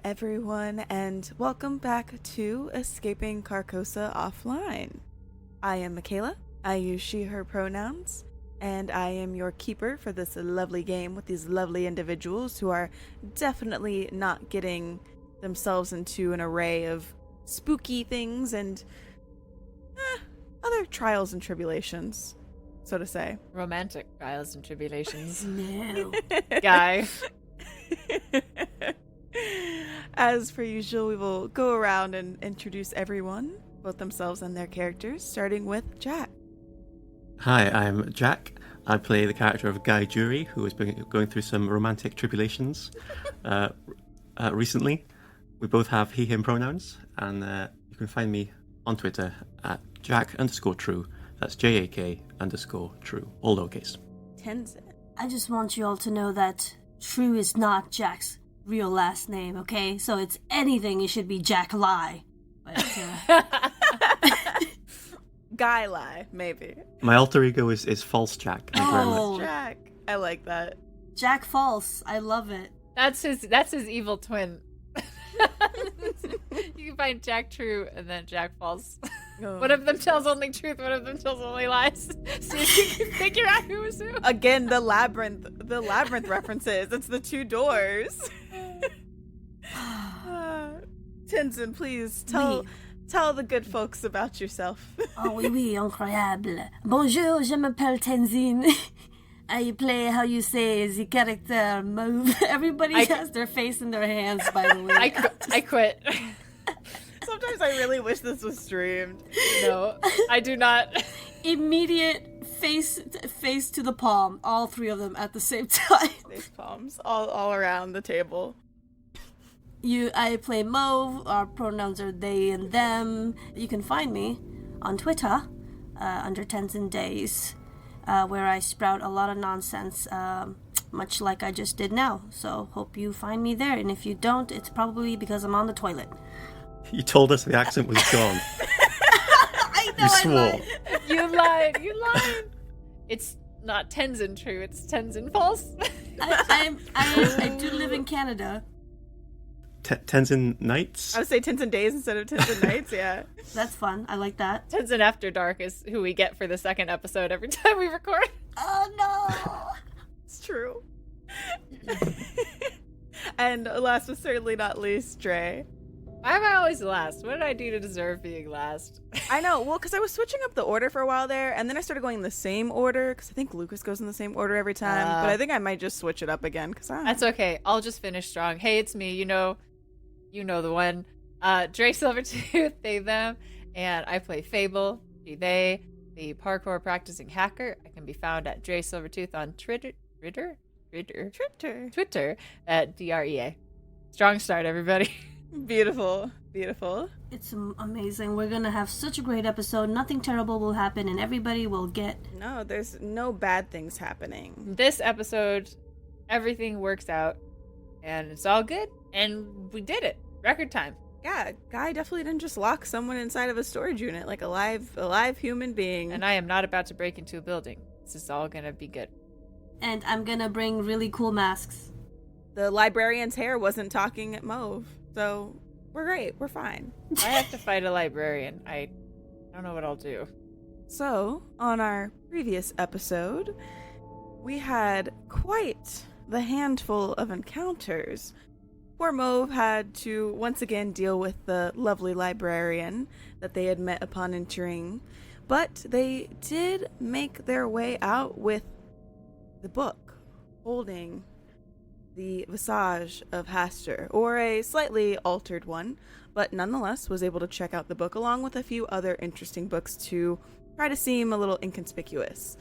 everyone, and welcome back to Escaping Carcosa Offline. I am Michaela. I use she, her pronouns, and I am your keeper for this lovely game with these lovely individuals who are definitely not getting themselves into an array of spooky things and other trials and tribulations, so to say. Romantic trials and tribulations. No. Guy. As per usual, we will go around and introduce everyone, both themselves and their characters, starting with Jack. Hi, I'm Jack. I play the character of Guy Jury, who has been going through some romantic tribulations recently. We both have he, him pronouns, and you can find me on Twitter at Jack_true. That's JAK_true, all lowercase. Tenzin. I just want you all to know that True is not Jack's real last name, okay? So it's anything, it should be Jack Lie. But, Guy Lie, maybe. My alter ego is False Jack. Thank you very much. Oh. Jack. I like that. Jack False, I love it. That's his evil twin. You can find Jack True and then Jack False. Oh. One of them tells only truth, one of them tells only lies. So you can figure out who is who. Again, the labyrinth references. It's the two doors. Tenzin, please tell the good folks about yourself. Oh oui, oui, incroyable. Bonjour, je m'appelle Tenzin. I play, how you say, the character Mauve. Everybody has their face in their hands, by the way. I quit. Sometimes I really wish this was streamed. No, I do not. Immediate face to the palm, all three of them at the same time. Face palms all around the table. I play Mauve. Our pronouns are they and them. You can find me on Twitter under Tenzin Days, where I sprout a lot of nonsense, much like I just did now. So hope you find me there. And if you don't, it's probably because I'm on the toilet. You told us the accent was gone. I know. You swore. You lied. It's not Tenzin True, it's Tenzin False. I do live in Canada. Tenzin Nights? I would say Tenzin Days instead of Tenzin Nights, yeah. That's fun. I like that. Tenzin After Dark is who we get for the second episode every time we record. Oh no! It's true. And last but certainly not least, Dre. Why am I always last? What did I do to deserve being last? I know, well, because I was switching up the order for a while there, and then I started going in the same order, because I think Lucas goes in the same order every time, but I think I might just switch it up again, because That's okay. I'll just finish strong. Hey, it's me. You know the one. Dre Silvertooth, they, them, and I play Fable, she, they, the parkour practicing hacker. I can be found at Dre Silvertooth on Twitter at DREA. Strong start, everybody. Beautiful. It's amazing. We're gonna have such a great episode. Nothing terrible will happen, and everybody will get... No, there's no bad things happening. This episode, everything works out, and it's all good, and we did it. Record time. Yeah, Guy definitely didn't just lock someone inside of a storage unit like a live human being. And I am not about to break into a building. This is all gonna be good. And I'm gonna bring really cool masks. The librarian's hair wasn't talking at Mauve, so we're great. We're fine. I have to fight a librarian. I don't know what I'll do. So, on our previous episode, we had quite the handful of encounters. Poor Mauve had to once again deal with the lovely librarian that they had met upon entering, but they did make their way out with the book, holding the Visage of Hastur, or a slightly altered one, but nonetheless was able to check out the book along with a few other interesting books to try to seem a little inconspicuous.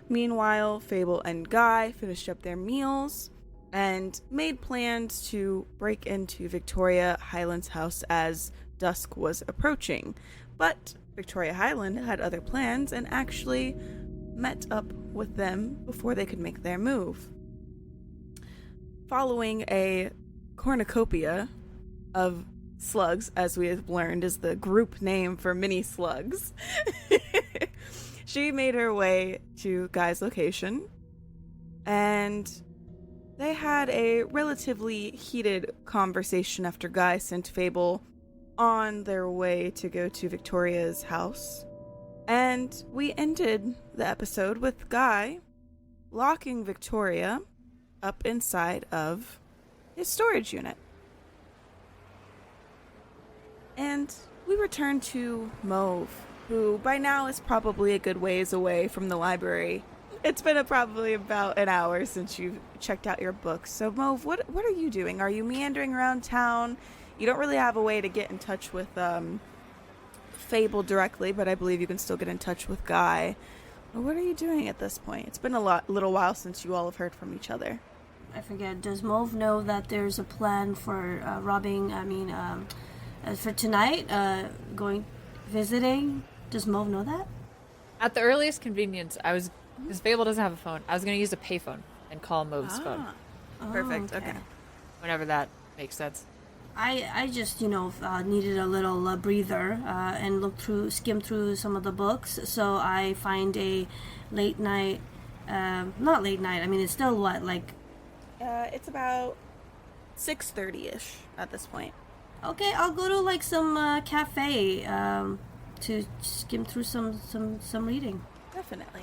Meanwhile, Fable and Guy finished up their meals and made plans to break into Victoria Highland's house as dusk was approaching. But Victoria Highland had other plans and actually met up with them before they could make their move. Following a cornucopia of slugs, as we have learned is the group name for mini slugs, she made her way to Guy's location and they had a relatively heated conversation after Guy sent Fable on their way to go to Victoria's house. And we ended the episode with Guy locking Victoria up inside of his storage unit. And we return to Mauve, who by now is probably a good ways away from the library. It's been probably about an hour since you've checked out your books. So Mauve, what are you doing? Are you meandering around town? You don't really have a way to get in touch with Fable directly, but I believe you can still get in touch with Guy. What are you doing at this point? It's been a little while since you all have heard from each other. I forget, does Mauve know that there's a plan for for tonight, visiting? Does Mauve know that? At the earliest convenience, because Fable doesn't have a phone, I was going to use a payphone and call Mauve's phone. Perfect, okay. Whenever that makes sense. I just, needed a little breather and skim through some of the books. So I find a late night, not late night, it's still what, like... It's about 6:30-ish at this point. Okay, I'll go to like some cafe to skim through some reading. Definitely.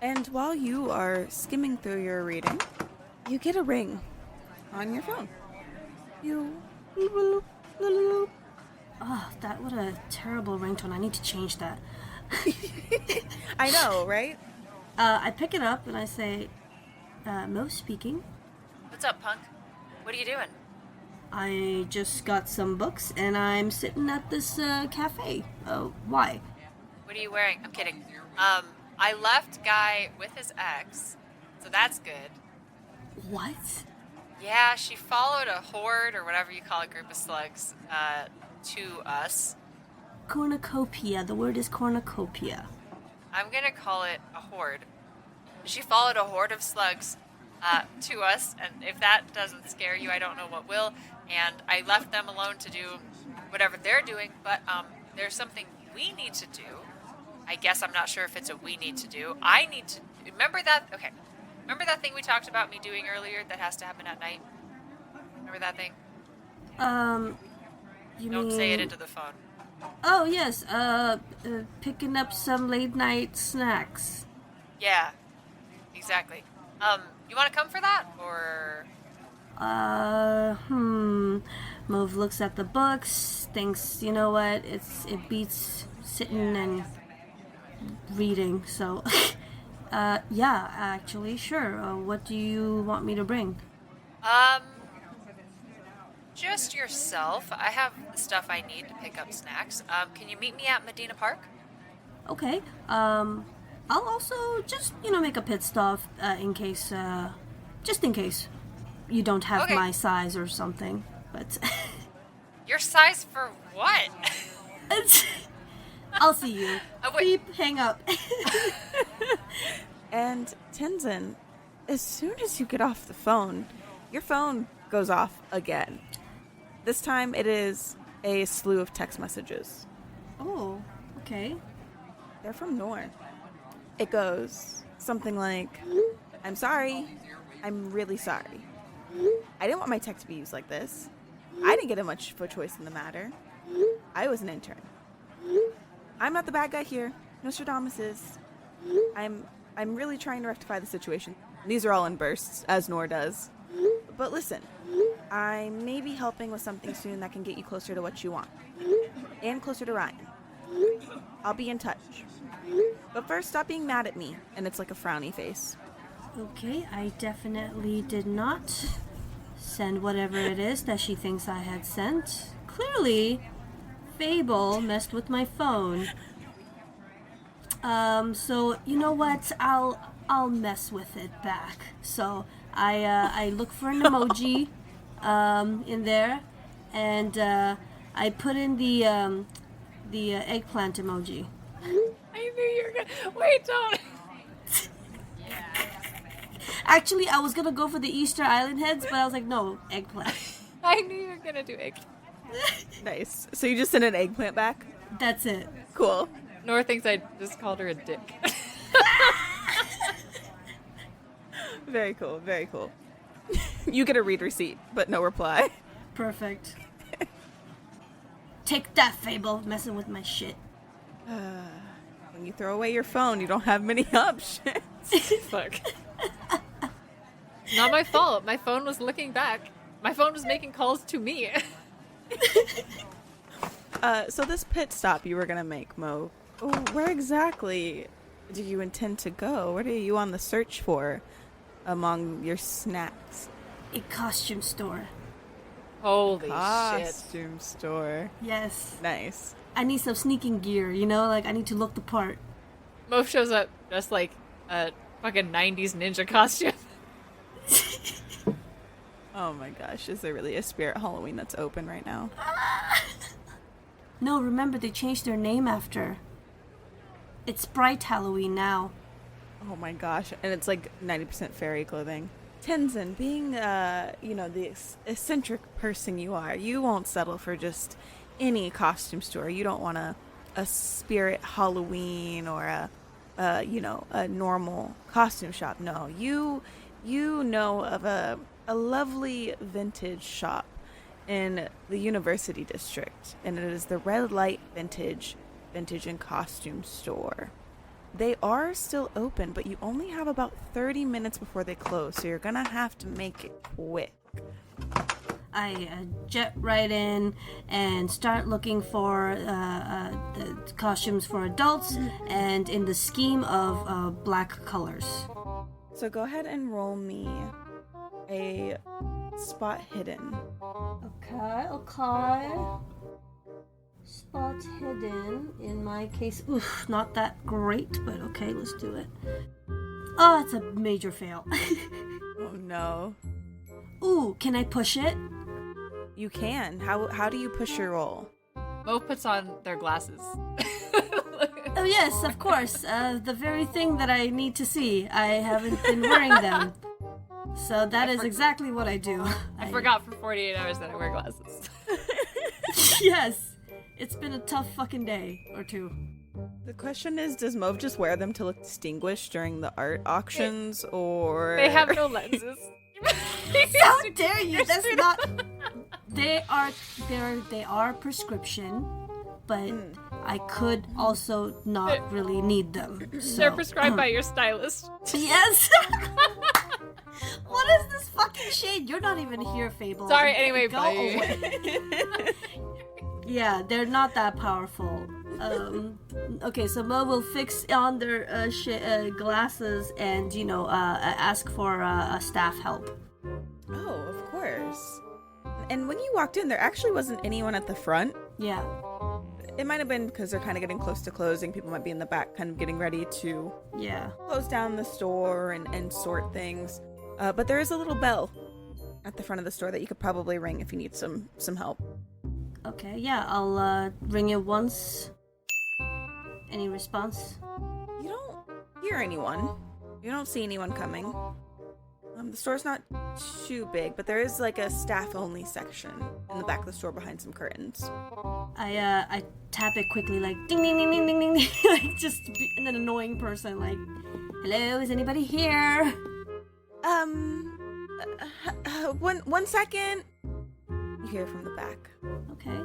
And while you are skimming through your reading, you get a ring on your phone. Oh, what a terrible ringtone. I need to change that. I know, right? I pick it up and I say, Mo speaking. What's up, punk? What are you doing? I just got some books and I'm sitting at this cafe. Why? What are you wearing? I'm kidding. I left Guy with his ex, so that's good. What? Yeah, she followed a horde, or whatever you call a group of slugs, to us. Cornucopia. The word is cornucopia. I'm gonna call it a horde. She followed a horde of slugs to us, and if that doesn't scare you, I don't know what will. And I left them alone to do whatever they're doing, but there's something we need to do. I guess I'm not sure if it's a we need to do. I need to... Remember that thing we talked about me doing earlier that has to happen at night? Remember that thing? Don't say it into the phone. Oh, yes. Picking up some late night snacks. Yeah, exactly. You want to come for that, or... Mauve looks at the books, thinks, you know what, it beats sitting and reading, so... yeah, actually, sure. What do you want me to bring? Just yourself. I have the stuff I need to pick up snacks. Can you meet me at Medina Park? Okay. I'll also just, make a pit stop just in case you don't have my size or something, but... Your size for what? I'll see you. Beep, hang up. And Tenzin, as soon as you get off the phone, your phone goes off again. This time it is a slew of text messages. Oh, okay. They're from Noor. It goes something like, I'm sorry. I'm really sorry. I didn't want my tech to be used like this. I didn't get much of a choice in the matter. I was an intern. I'm not the bad guy here. Nostradamus is. I'm really trying to rectify the situation. These are all in bursts, as Noor does. But listen, I may be helping with something soon that can get you closer to what you want. And closer to Ryan. I'll be in touch. But first, stop being mad at me. And it's like a frowny face. Okay, I definitely did not send whatever it is that she thinks I had sent. Clearly, Fable messed with my phone. So you know what? I'll mess with it back. So I look for an emoji in there, and I put in the eggplant emoji. I knew you were gonna... Wait, don't... Actually, I was gonna go for the Easter Island heads, but I was like, no, eggplant. I knew you were gonna do eggplant. Nice. So you just sent an eggplant back? That's it. Cool. Noor thinks I just called her a dick. Very cool, very cool. You get a read receipt, but no reply. Perfect. Take that, Fable, messing with my shit. When you throw away your phone, you don't have many options. Fuck. Not my fault. My phone was looking back. My phone was making calls to me. So this pit stop you were gonna make, Mo, where exactly do you intend to go? What are you on the search for among your snacks? A costume store. Holy shit. Costume store. Yes. Nice. I need some sneaking gear, you know? Like, I need to look the part. Mauve shows up just like a fucking 90s ninja costume. Oh my gosh, is there really a Spirit Halloween that's open right now? No, remember, they changed their name after. It's Bright Halloween now. Oh my gosh, and it's like 90% fairy clothing. Tenzin, being, the eccentric person you are, you won't settle for just any costume store. You don't want a Spirit Halloween or a normal costume shop. No, you know of a lovely vintage shop in the University District, and it is the Red Light Vintage and Costume Store. They are still open, but you only have about 30 minutes before they close, so you're gonna have to make it quick. I jet right in and start looking for the costumes for adults and in the scheme of black colors. So go ahead and roll me a spot hidden. Okay. Spot hidden, in my case, oof, not that great, but okay, let's do it. Oh, it's a major fail. Oh no. Ooh, can I push it? You can. How do you push your roll? Mauve puts on their glasses. Oh yes, of course, the very thing that I need to see. I haven't been wearing them. So that is exactly what I do. I forgot for 48 hours that I wear glasses. Yes. It's been a tough fucking day or two. The question is, does Mauve just wear them to look distinguished during the art auctions, or... They have no lenses. How dare you? That's not... They are prescription, but I could also not really need them. So. They're prescribed by your stylist. Yes! What is this fucking shade? You're not even here, Fable. Sorry, anyway, Go bye. away. Yeah, they're not that powerful. Okay, so Mo will fix on their glasses and, ask for staff help. Oh, of course. And when you walked in, there actually wasn't anyone at the front. Yeah. It might have been because they're kind of getting close to closing. People might be in the back kind of getting ready to close down the store and sort things. But there is a little bell at the front of the store that you could probably ring if you need some help. Okay, yeah, I'll ring it once. Any response? You don't hear anyone. You don't see anyone coming. The store's not too big, but there is like a staff-only section in the back of the store behind some curtains. I tap it quickly, like ding ding ding ding ding ding, like just to be an annoying person, like, hello, is anybody here? One second. You hear from the back. Okay.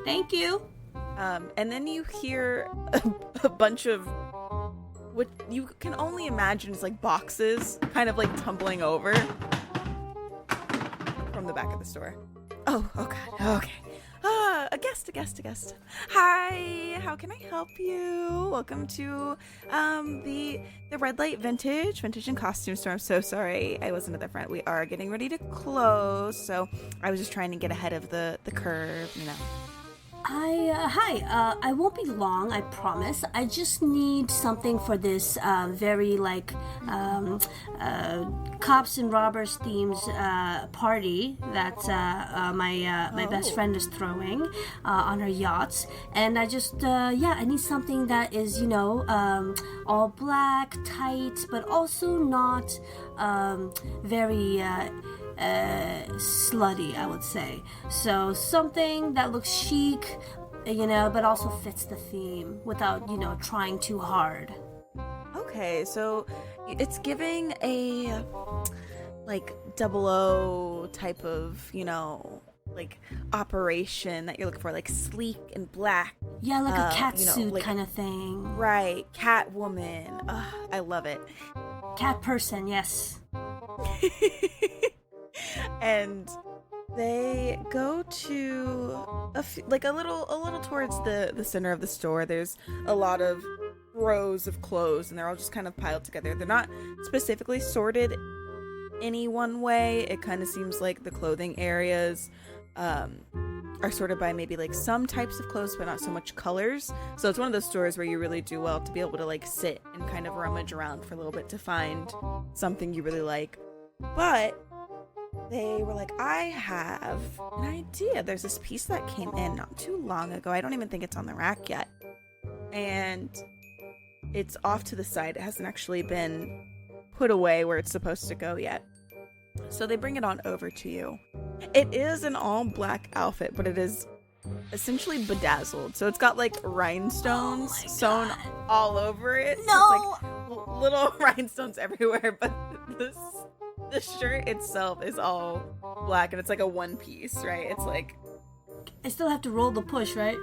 Thank you. And then you hear a bunch of what you can only imagine is like boxes kind of like tumbling over from the back of the store. Oh god. Okay. A guest. Hi, how can I help you? Welcome to the Red Light Vintage and Costume Store. I'm so sorry I wasn't at the front. We are getting ready to close, so I was just trying to get ahead of the curve, Hi, I won't be long, I promise. I just need something for this very, cops and robbers themed party that my best friend is throwing on her yacht. And I just, I need something that is, all black, tight, but also not very... slutty, I would say. So something that looks chic, but also fits the theme without, trying too hard. Okay, so it's giving a double O type of, like operation that you're looking for, like sleek and black. Yeah, like a cat you know, suit like- kind of thing. Right, Catwoman. I love it. Cat person, yes. And they go to a little towards the center of the store. There's a lot of rows of clothes, and they're all just kind of piled together. They're not specifically sorted any one way. It kind of seems like the clothing areas are sorted by maybe like some types of clothes, but not so much colors. So it's one of those stores where you really do well to be able to like sit and kind of rummage around for a little bit to find something you really like. But they were like, I have an idea. There's this piece that came in not too long ago. I don't even think it's on the rack yet. And it's off to the side. It hasn't actually been put away where it's supposed to go yet. So they bring it on over to you. It is an all black outfit, but it is essentially bedazzled. So it's got like rhinestones sewn all over it. No! So it's like little rhinestones everywhere, but the shirt itself is all black, and it's like a one piece, right? It's like I still have to roll the push, right?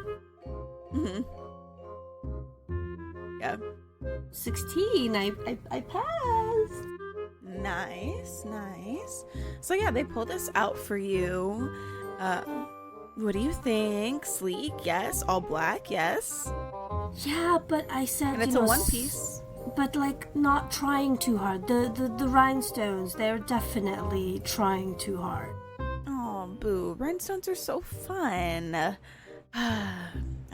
Yeah. 16. I passed. Nice. So yeah, they pull this out for you. What do you think? Sleek? Yes. All black? Yes. Yeah, but I said, And it's a one piece. But like not trying too hard. The rhinestones, they're definitely trying too hard. Oh, boo. Rhinestones are so fun.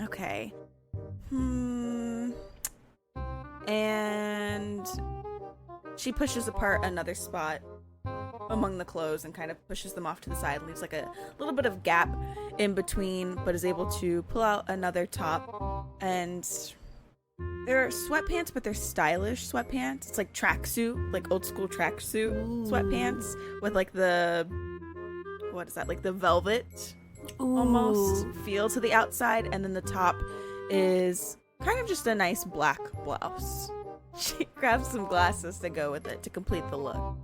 Okay. And she pushes apart another spot among the clothes and kind of pushes them off to the side, leaves like a little bit of gap in between, but is able to pull out another top. And they're sweatpants, but they're stylish sweatpants. It's like tracksuit, like old school tracksuit sweatpants with like the, what is that, like the velvet almost feel to the outside, and then the top is kind of just a nice black blouse. She grabs some glasses to go with it to complete the look.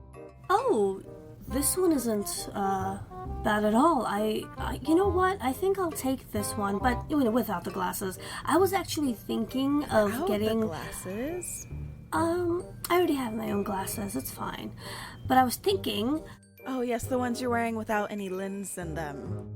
Oh, this one isn't bad at all. I you know what? I think I'll take this one, but without the glasses. I was actually thinking of getting the glasses. I already have my own glasses. It's fine. But I was thinking. Oh yes, the ones you're wearing without any lens in them.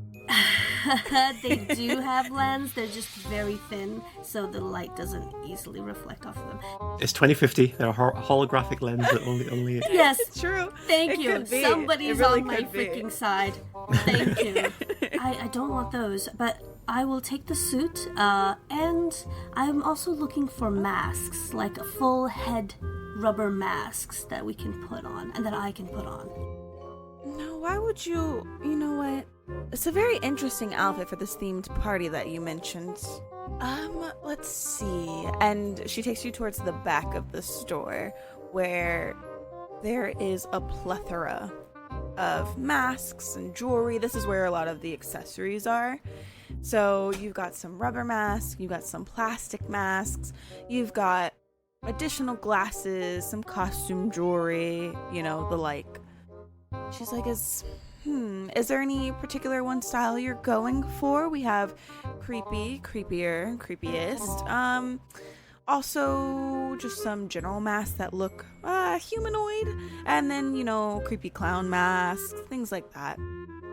They do have lens. They're just very thin, so the light doesn't easily reflect off of them. It's 2050. They're holographic lens that only. Yes, It's true. thank It you. could be. Somebody's It really on my could be. freaking side. Thank you. I don't want those, but I will take the suit. And I'm also looking for masks, like full head rubber masks that we can put on and that I can put on. No, why would you? You know what? It's a very interesting outfit for this themed party that you mentioned. Let's see. And she takes you towards the back of the store where there is a plethora of masks and jewelry. This is where a lot of the accessories are. So you've got some rubber masks, you've got some plastic masks, you've got additional glasses, some costume jewelry, the like. She's like, is there any particular one style you're going for? We have creepy, creepier, and creepiest. Also just some general masks that look humanoid, and then creepy clown masks, things like that.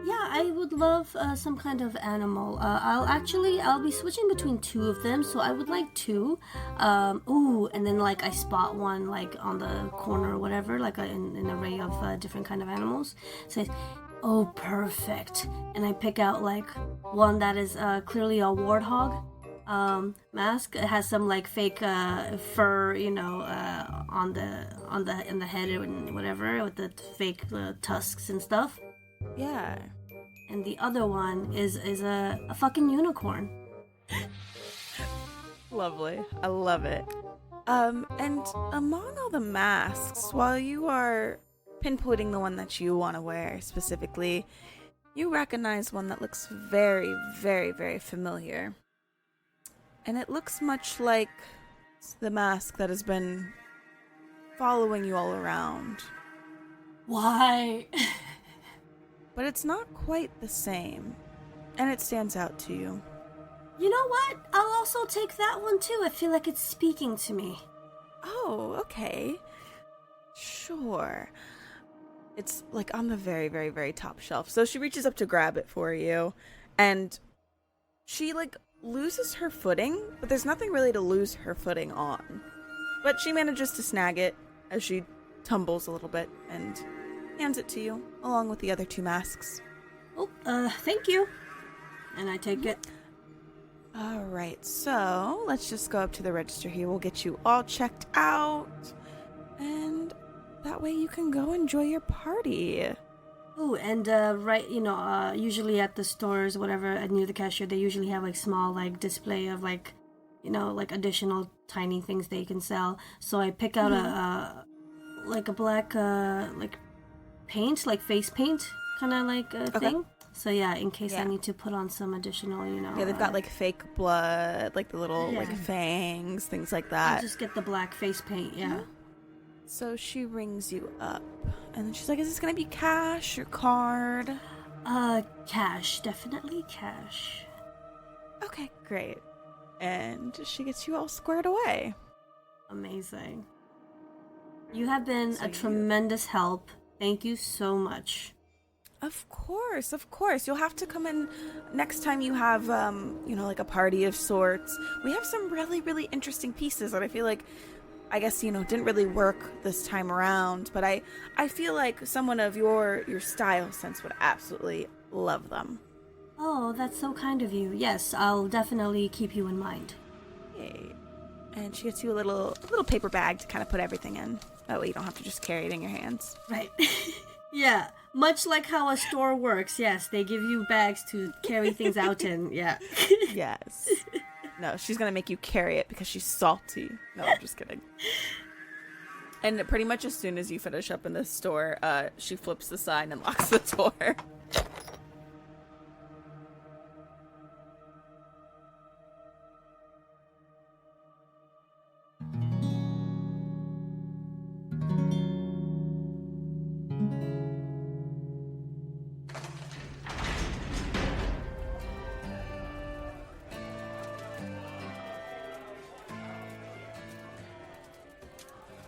Yeah, I would love some kind of animal. I'll be switching between two of them, so I would like two. And then like I spot one like on the corner or whatever, like an array of different kind of animals. So, oh, perfect. And I pick out like one that is clearly a warthog mask. It has some like fake fur, in the head and whatever, with the fake tusks and stuff. Yeah. And the other one is a fucking unicorn. Lovely. I love it. And among all the masks, while you are pinpointing the one that you want to wear specifically, you recognize one that looks very, very, very familiar. And it looks much like the mask that has been following you all around. Why? But it's not quite the same, and it stands out to you. You know what? I'll also take that one too. I feel like it's speaking to me. Oh, okay. Sure. It's like on the very, very, very top shelf. So she reaches up to grab it for you, and she like loses her footing, but there's nothing really to lose her footing on. But she manages to snag it as she tumbles a little bit and hands it to you, along with the other 2 masks. Oh, thank you. And I take it. Alright, so let's just go up to the register here. We'll get you all checked out, and that way you can go enjoy your party. Oh, and right, usually at the stores, whatever, near the cashier, they usually have like small like display of like, like additional tiny things they can sell. So I pick out a black like paint, like face paint, kind of like thing. So yeah, in case I need to put on some additional, Yeah, they've got like fake blood, like the little like fangs, things like that. I'll just get the black face paint, yeah. So she rings you up, and then she's like, "Is this gonna be cash or card?" Cash, definitely cash. Okay, great. And she gets you all squared away. Amazing. You have been a tremendous help. Thank you so much. Of course, of course. You'll have to come in next time you have, like a party of sorts. We have some really, really interesting pieces that I feel like, I guess, didn't really work this time around. But I feel like someone of your style sense would absolutely love them. Oh, that's so kind of you. Yes, I'll definitely keep you in mind. Yay. And she gets you a little paper bag to kind of put everything in. That way you don't have to just carry it in your hands. Right. Yeah, much like how a store works, yes, they give you bags to carry things out in, yeah. Yes. No, she's gonna make you carry it because she's salty. No, I'm just kidding. And pretty much as soon as you finish up in the store, she flips the sign and locks the door.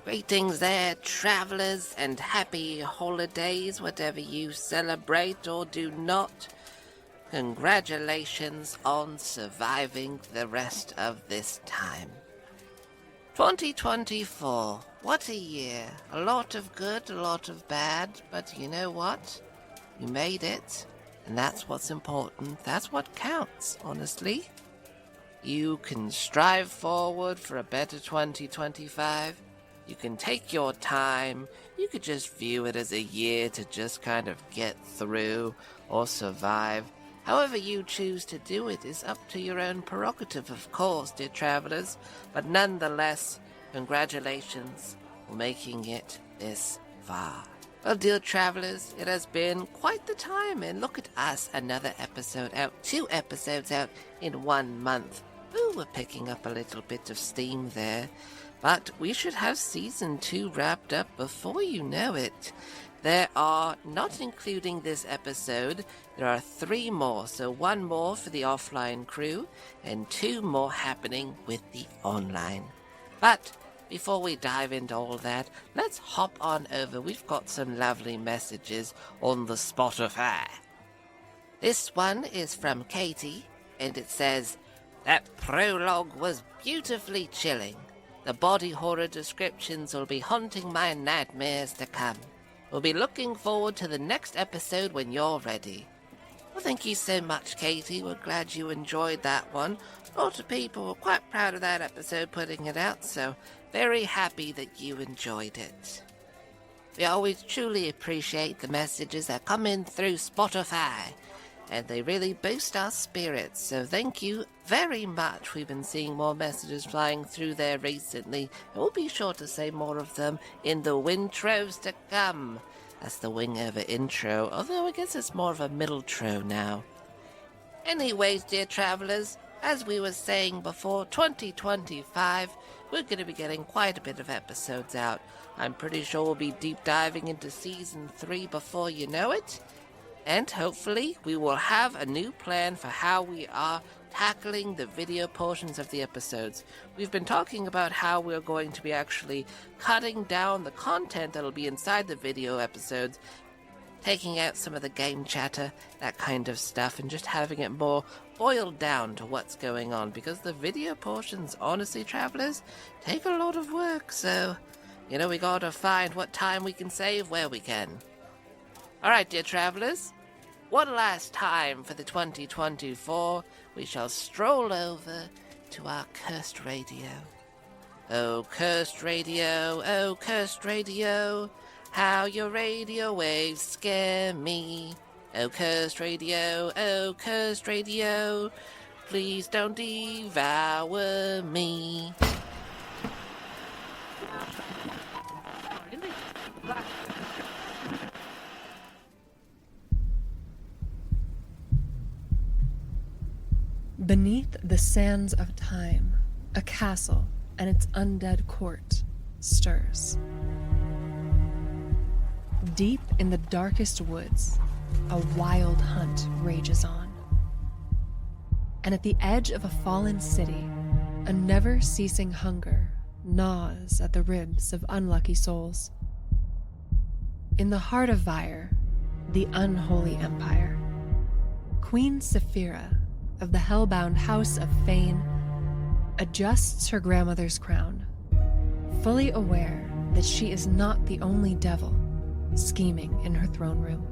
Greetings there, travelers, and happy holidays, whatever you celebrate or do not. Congratulations on surviving the rest of this time. 2024, what a year. A lot of good, a lot of bad, but you know what? You made it, and that's what's important. That's what counts, honestly. You can strive forward for a better 2025. You can take your time. You could just view it as a year to just kind of get through or survive. However you choose to do it is up to your own prerogative, of course, dear travelers. But nonetheless, congratulations for making it this far. Well, dear travelers, it has been quite the time, and look at us, another episode out, 2 episodes out in 1 month. Ooh, we're picking up a little bit of steam there. But we should have Season 2 wrapped up before you know it. There are, not including this episode, there are 3 more. So 1 more for the offline crew, and 2 more happening with the online. But before we dive into all that, let's hop on over. We've got some lovely messages on the Spotify. This one is from Katie, and it says, "That prologue was beautifully chilling. The body horror descriptions will be haunting my nightmares to come. We'll be looking forward to the next episode when you're ready." Well, thank you so much, Katie. We're glad you enjoyed that one. A lot of people were quite proud of that episode, putting it out, so very happy that you enjoyed it. We always truly appreciate the messages that come in through Spotify, and they really boost our spirits, so thank you very much. We've been seeing more messages flying through there recently, and we'll be sure to say more of them in the wintros to come. That's the wing over intro, although I guess it's more of a middle tro now. Anyways, dear travelers, as we were saying before, 2025, we're going to be getting quite a bit of episodes out. I'm pretty sure we'll be deep diving into Season 3 before you know it. And hopefully we will have a new plan for how we are tackling the video portions of the episodes. We've been talking about how we're going to be actually cutting down the content that'll be inside the video episodes, taking out some of the game chatter, that kind of stuff, and just having it more boiled down to what's going on, because the video portions, honestly, travelers, take a lot of work, so, we gotta find what time we can save where we can. Alright, dear travelers, one last time for the 2024, we shall stroll over to our cursed radio. Oh, cursed radio, how your radio waves scare me. Oh, cursed radio, please don't devour me. Beneath the sands of time, a castle and its undead court stirs. Deep in the darkest woods, a wild hunt rages on. And at the edge of a fallen city, a never-ceasing hunger gnaws at the ribs of unlucky souls. In the heart of Vyre, the unholy empire, Queen Saphira of the hellbound House of Fane adjusts her grandmother's crown, fully aware that she is not the only devil scheming in her throne room.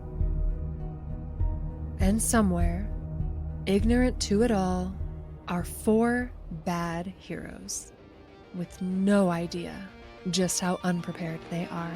And somewhere, ignorant to it all, are 4 bad heroes with no idea just how unprepared they are.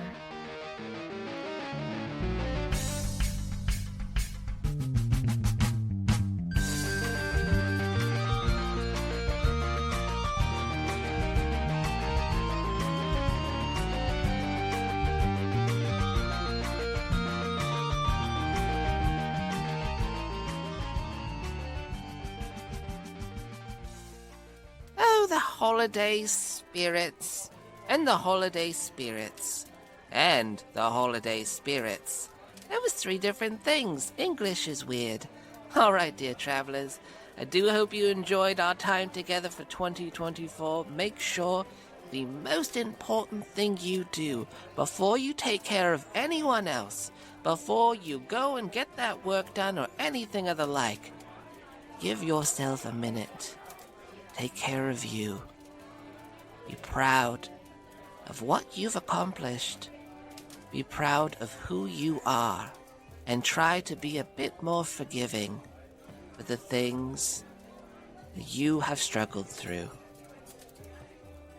Holiday spirits, and the holiday spirits, and the holiday spirits. That was 3 different things. English is weird. Alright, dear travelers, I do hope you enjoyed our time together for 2024. Make sure the most important thing you do before you take care of anyone else, before you go and get that work done or anything of the like, give yourself a minute. Take care of you. Be proud of what you've accomplished. Be proud of who you are. And try to be a bit more forgiving for the things that you have struggled through.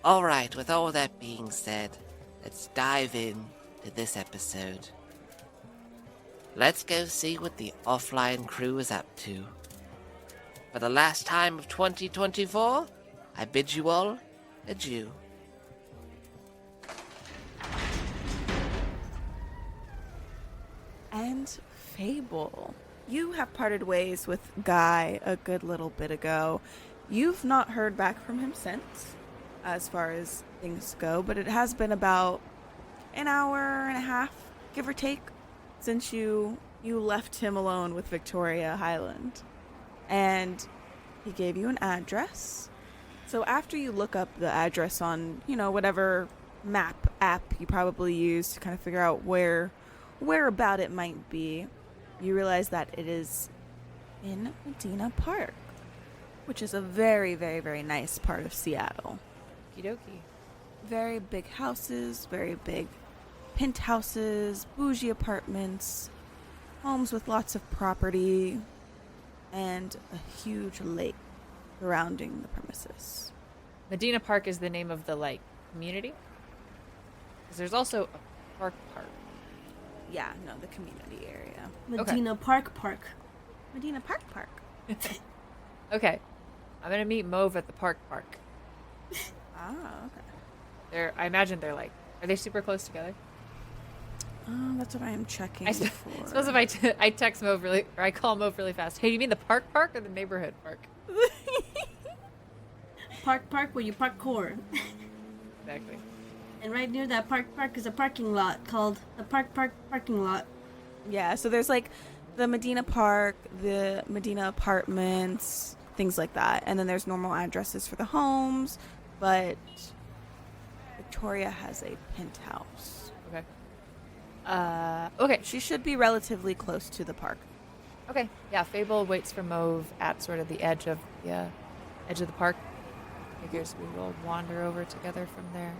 Alright, with all that being said, let's dive in to this episode. Let's go see what the offline crew is up to. For the last time of 2024, I bid you all adieu. And Fable. You have parted ways with Guy a good little bit ago. You've not heard back from him since, as far as things go, but it has been about an hour and a half, give or take, since you left him alone with Victoria Highland. And he gave you an address. So after you look up the address on, whatever map app you probably use to kind of figure out where about it might be, you realize that it is in Medina Park, which is a very, very, very nice part of Seattle. Okie dokie. Very big houses, very big penthouses, bougie apartments, homes with lots of property, and a huge lake surrounding the premises. Medina Park is the name of the, community? Because there's also a park. Yeah, no, the community area. Medina Park. Medina Park. Okay. I'm going to meet Mauve at the park. Ah, okay. I imagine they're are they super close together? That's what I am checking I for. suppose if I text Mauve I call Mauve really fast. Hey, you mean the park or the neighborhood park? park where you parkour. Exactly. And right near that park is a parking lot called the parking lot. Yeah, so there's like the Medina Park, the Medina Apartments, things like that. And then there's normal addresses for the homes, but Victoria has a penthouse. Okay. Okay. She should be relatively close to the park. Okay. Yeah, Fable waits for Mauve at sort of the edge of the park. Figures we will wander over together from there.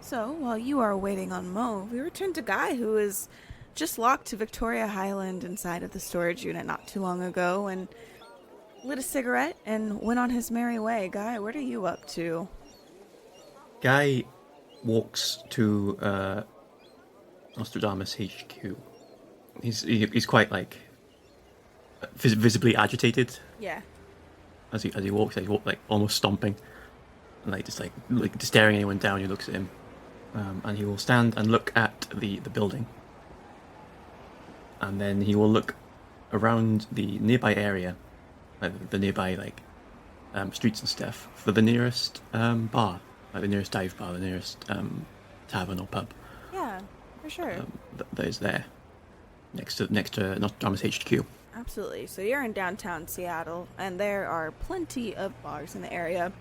So, while you are waiting on Mauve, we return to Guy, who is just locked to Victoria Highland inside of the storage unit not too long ago, and lit a cigarette and went on his merry way. Guy, what are you up to? Guy walks to Nostradamus HQ. He's quite like visibly agitated Yeah. as he walks. He's like almost stomping, and like just staring anyone down who looks at him. And he will stand and look at the building, and then he will look around the nearby area, like the nearby streets and stuff, for the nearest bar, like the nearest dive bar, the nearest tavern or pub. Yeah, for sure. That is there, next to Nostradamus HQ. Absolutely. So you're in downtown Seattle, and there are plenty of bars in the area.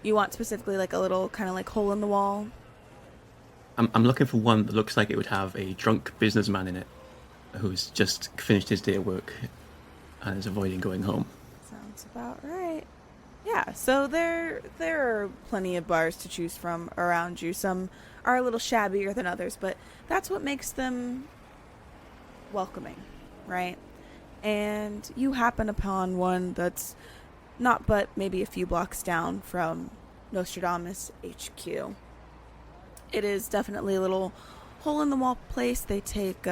You want specifically like a little kind of like hole in the wall? I'm looking for one that looks like it would have a drunk businessman in it, who's just finished his day of work and is avoiding going home. Sounds about right. Yeah, so there are plenty of bars to choose from around you. Some are a little shabbier than others, but that's what makes them welcoming, right? And you happen upon one that's not but maybe a few blocks down from Nostradamus HQ. It is definitely a little hole-in-the-wall place. They take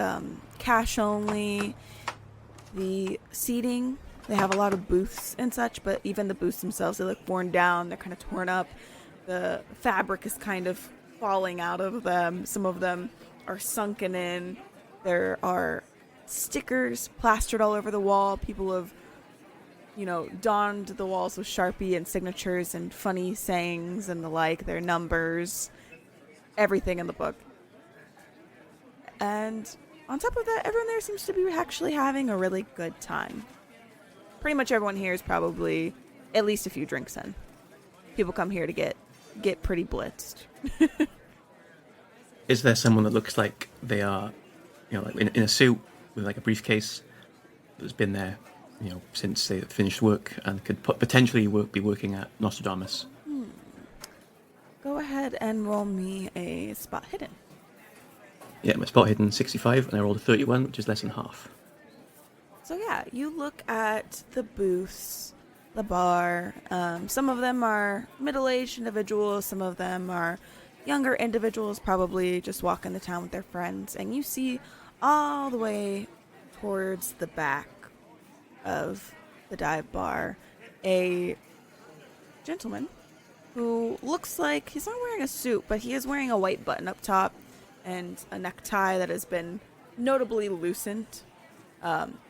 cash only. The seating, they have a lot of booths and such, but even the booths themselves, they look worn down. They're kind of torn up. The fabric is kind of falling out of them. Some of them are sunken in. There are stickers plastered all over the wall. People have, donned the walls with Sharpie and signatures and funny sayings and the like, their numbers, everything in the book. And on top of that, everyone there seems to be actually having a really good time. Pretty much everyone here is probably at least a few drinks in. People come here to get pretty blitzed. Is there someone that looks like they are, like in a suit with like a briefcase that's been there, since they finished work and could potentially be working at Nostradamus? Go ahead and roll me a spot hidden. Yeah, my spot hidden 65, and I rolled a 31, which is less than half. So yeah, you look at the booths, the bar. Some of them are middle-aged individuals. Some of them are younger individuals, probably just walking the town with their friends. And you see all the way towards the back of the dive bar a gentleman who looks like he's not wearing a suit, but he is wearing a white button up top and a necktie that has been notably loosened.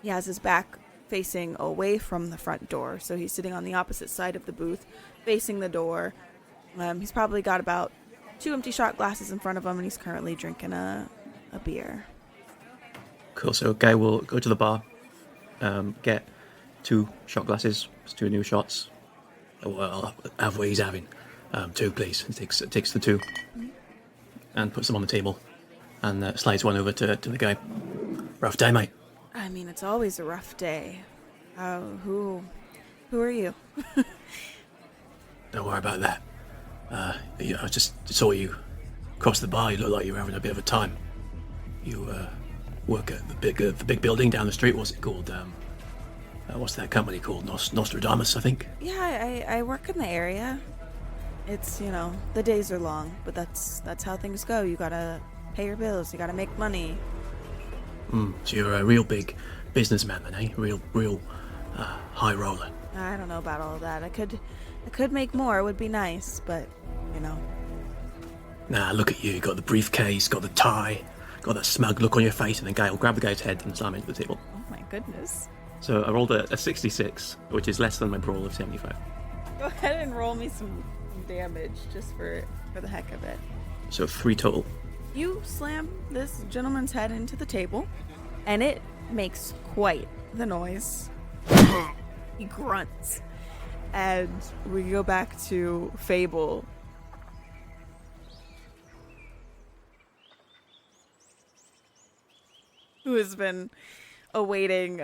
He has his back facing away from the front door, so he's sitting on the opposite side of the booth, facing the door. He's probably got about 2 empty shot glasses in front of him, and he's currently drinking a beer. Cool, so Guy will go to the bar, get 2 shot glasses, 2 new shots. Well, have what he's having. 2, please. He takes the 2 and puts them on the table and slides one over to the guy. Rough day, mate. I mean, it's always a rough day. Who are you? Don't worry about that. I just saw you across the bar. You look like you were having a bit of a time. You work at the big building down the street. What's it called? What's that company called? Nostradamus, I think. Yeah, I work in the area. It's, the days are long, but that's how things go. You gotta pay your bills. You gotta make money. So you're a real big businessman then, eh? Real high roller. I don't know about all of that. I could make more. It would be nice, but, Nah, look at you. You got the briefcase, got the tie, got that smug look on your face, and the guy will grab the guy's head and slam it into the table. Oh my goodness. So I rolled a 66, which is less than my brawl of 75. Go ahead and roll me some damage just for the heck of it. So 3 total. You slam this gentleman's head into the table, and it makes quite the noise. He grunts. And we go back to Fable. Who has been awaiting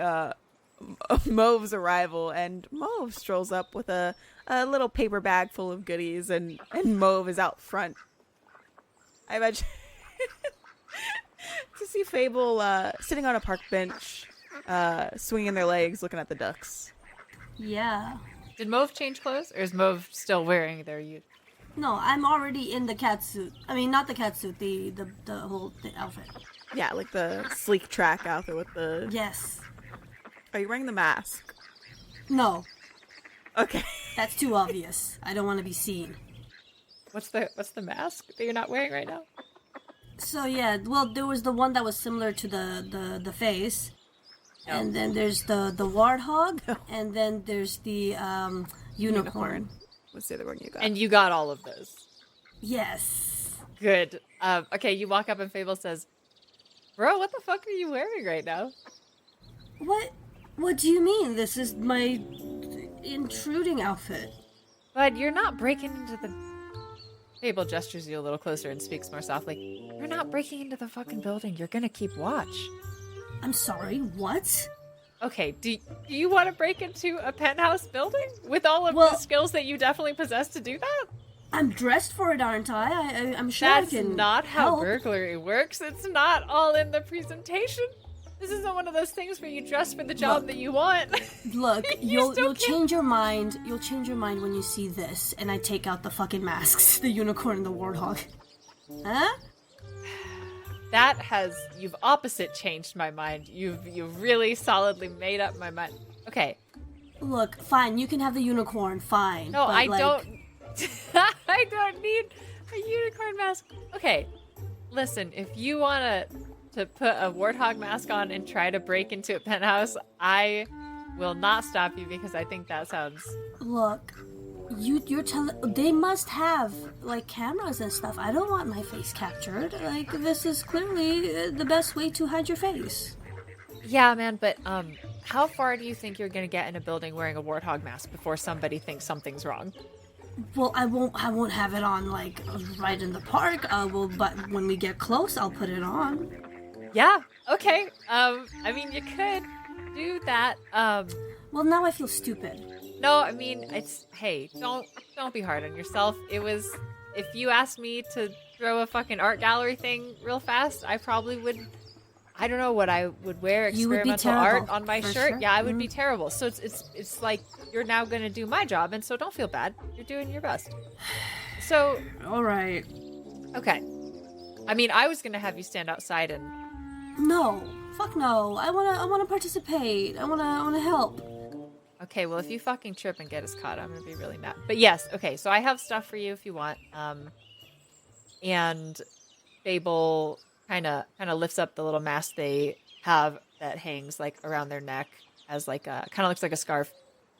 Mauve's arrival, and Mauve strolls up with a little paper bag full of goodies, and Mauve is out front. I imagine to see Fable sitting on a park bench, swinging their legs, looking at the ducks. Yeah. Did Mauve change clothes, or is Mauve still wearing their No, I'm already in the cat suit. I mean, not the cat suit, the whole outfit. Yeah, like the sleek track outfit with the... Yes. Are you wearing the mask? No. Okay. That's too obvious. I don't want to be seen. What's the mask that you're not wearing right now? So yeah, well, there was the one that was similar to the face. Oh. And then there's the Warthog, and then there's the unicorn. What's the other one you got? And you got all of those. Yes. Good. Okay, you walk up and Fable says, "Bro, what the fuck are you wearing right now?" What do you mean? This is my intruding outfit. But you're not breaking into the... Fable gestures you a little closer and speaks more softly. You're not breaking into the fucking building. You're gonna keep watch. I'm sorry, what? Okay, do you want to break into a penthouse building with all of the skills that you definitely possess to do that? I'm dressed for it, aren't I? I'm sure I That's can not how help. burglary works. It's not all in the presentation. This isn't one of those things where you dress for the job that you want. Look, You you'll change your mind. You'll change your mind when you see this, and I take out the fucking masks, the unicorn and the warthog. Huh? You've opposite changed my mind. You've really solidly made up my mind. Okay. Look, fine, you can have the unicorn, fine. No, but, I like, don't. I don't need a unicorn mask. Okay, listen. If you want to put a warthog mask on and try to break into a penthouse, I will not stop you because I think that sounds. Look, you're telling they must have like cameras and stuff. I don't want my face captured. Like this is clearly the best way to hide your face. Yeah, man. But how far do you think you're gonna get in a building wearing a warthog mask before somebody thinks something's wrong? Well, I won't have it on like right in the park. But when we get close, I'll put it on. Yeah. Okay. I mean, you could do that. Well, now I feel stupid. No, I mean, hey, don't be hard on yourself. If you asked me to throw a fucking art gallery thing real fast, I probably would. I don't know what I would wear experimental art on my shirt. Sure. Yeah, I would be terrible. So it's like you're now gonna do my job, and so don't feel bad. You're doing your best. So All right. okay. I mean, I was gonna have you stand outside and. No, fuck no. I wanna participate. I wanna help. Okay, well, if you fucking trip and get us caught, I'm gonna be really mad. But yes, okay, so I have stuff for you if you want. And Fable kind of lifts up the little mask they have that hangs like around their neck as like a kind of looks like a scarf,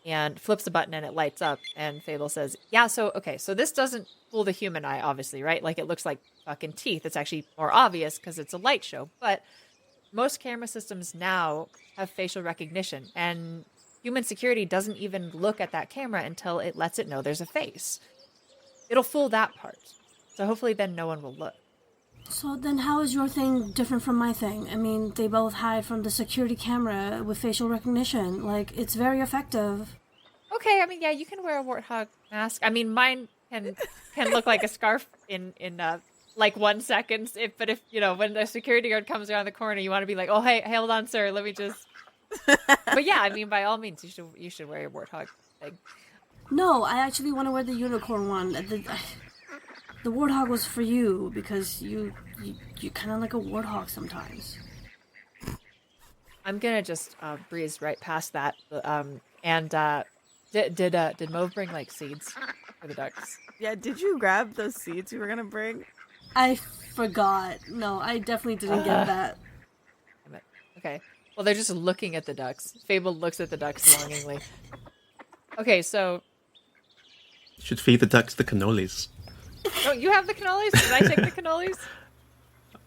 and flips a button and it lights up. And Fable says, "Yeah, so okay, so this doesn't fool the human eye, obviously, right? Like it looks like fucking teeth. It's actually more obvious because it's a light show. But most camera systems now have facial recognition, and human security doesn't even look at that camera until it lets it know there's a face. It'll fool that part. So hopefully then no one will look." So then how is your thing different from my thing? I mean, they both hide from the security camera with facial recognition. Like, it's very effective. Okay, I mean, yeah, you can wear a warthog mask. I mean, mine can look like a scarf in like 1 second. But if, you know, when the security guard comes around the corner, you want to be like, "Oh, hey, hold on, sir, let me just..." But yeah, I mean, by all means, you should wear your warthog thing. No, I actually want to wear the unicorn one. The warthog was for you because you kind of like a warthog sometimes. I'm gonna just breeze right past that. Did Mauve bring like seeds for the ducks? Yeah, did you grab those seeds you were gonna bring? I forgot. No, I definitely didn't get that. Damn it. Okay. Well, they're just looking at the ducks. Fable looks at the ducks longingly. Okay, so You should feed the ducks the cannolis. Oh, you have the cannolis? Did I take the cannolis?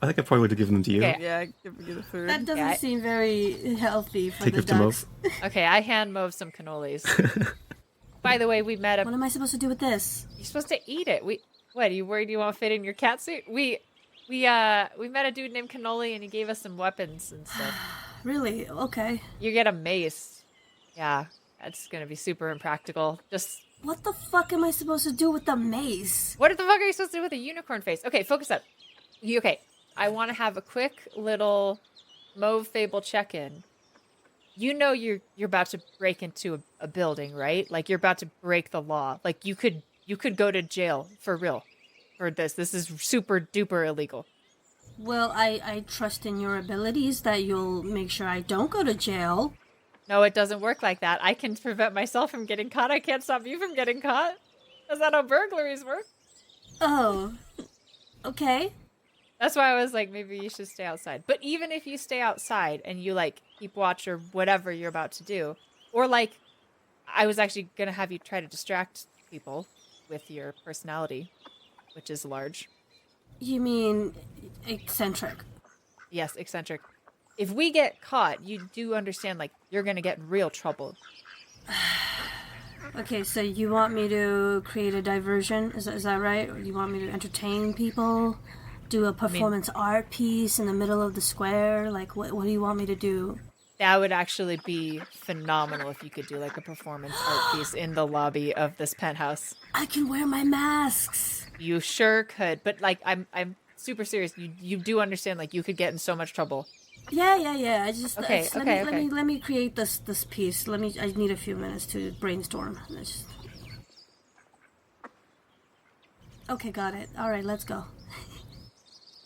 I think I probably would have given them to you. Okay. Yeah, give me the food. That doesn't Yeah, seem very healthy for Take the it to ducks. Mauve. Okay, I hand Mauve some cannolis. By the way, we met a... What am I supposed to do with this? You're supposed to eat it. What, are you worried you won't fit in your cat suit? We met a dude named Cannoli and he gave us some weapons and stuff. Really? Okay. You get a mace. Yeah, that's gonna be super impractical. Just... What the fuck am I supposed to do with the mace? What the fuck are you supposed to do with a unicorn face? Okay, focus up. Okay, I want to have a quick little Mauve Fable check-in. You know you're about to break into a building, right? Like you're about to break the law. Like you could go to jail for real for this. This is super duper illegal. Well, I trust in your abilities that you'll make sure I don't go to jail. No, it doesn't work like that. I can prevent myself from getting caught. I can't stop you from getting caught. That's not how burglaries work. Oh. Okay. That's why I was like, maybe you should stay outside. But even if you stay outside and you like keep watch or whatever you're about to do, or like, I was actually going to have you try to distract people with your personality, which is large. You mean eccentric? Yes, eccentric. If we get caught, you do understand, like, you're going to get in real trouble. Okay, so you want me to create a diversion? Is that right? Or you want me to entertain people? Do a performance art piece in the middle of the square? Like, what do you want me to do? That would actually be phenomenal if you could do, like, a performance art piece in the lobby of this penthouse. I can wear my masks. You sure could. But, like, I'm super serious. You do understand, like, you could get in so much trouble. Yeah. I just Okay, let me create this piece. I need a few minutes to brainstorm. Okay, got it. All right, let's go.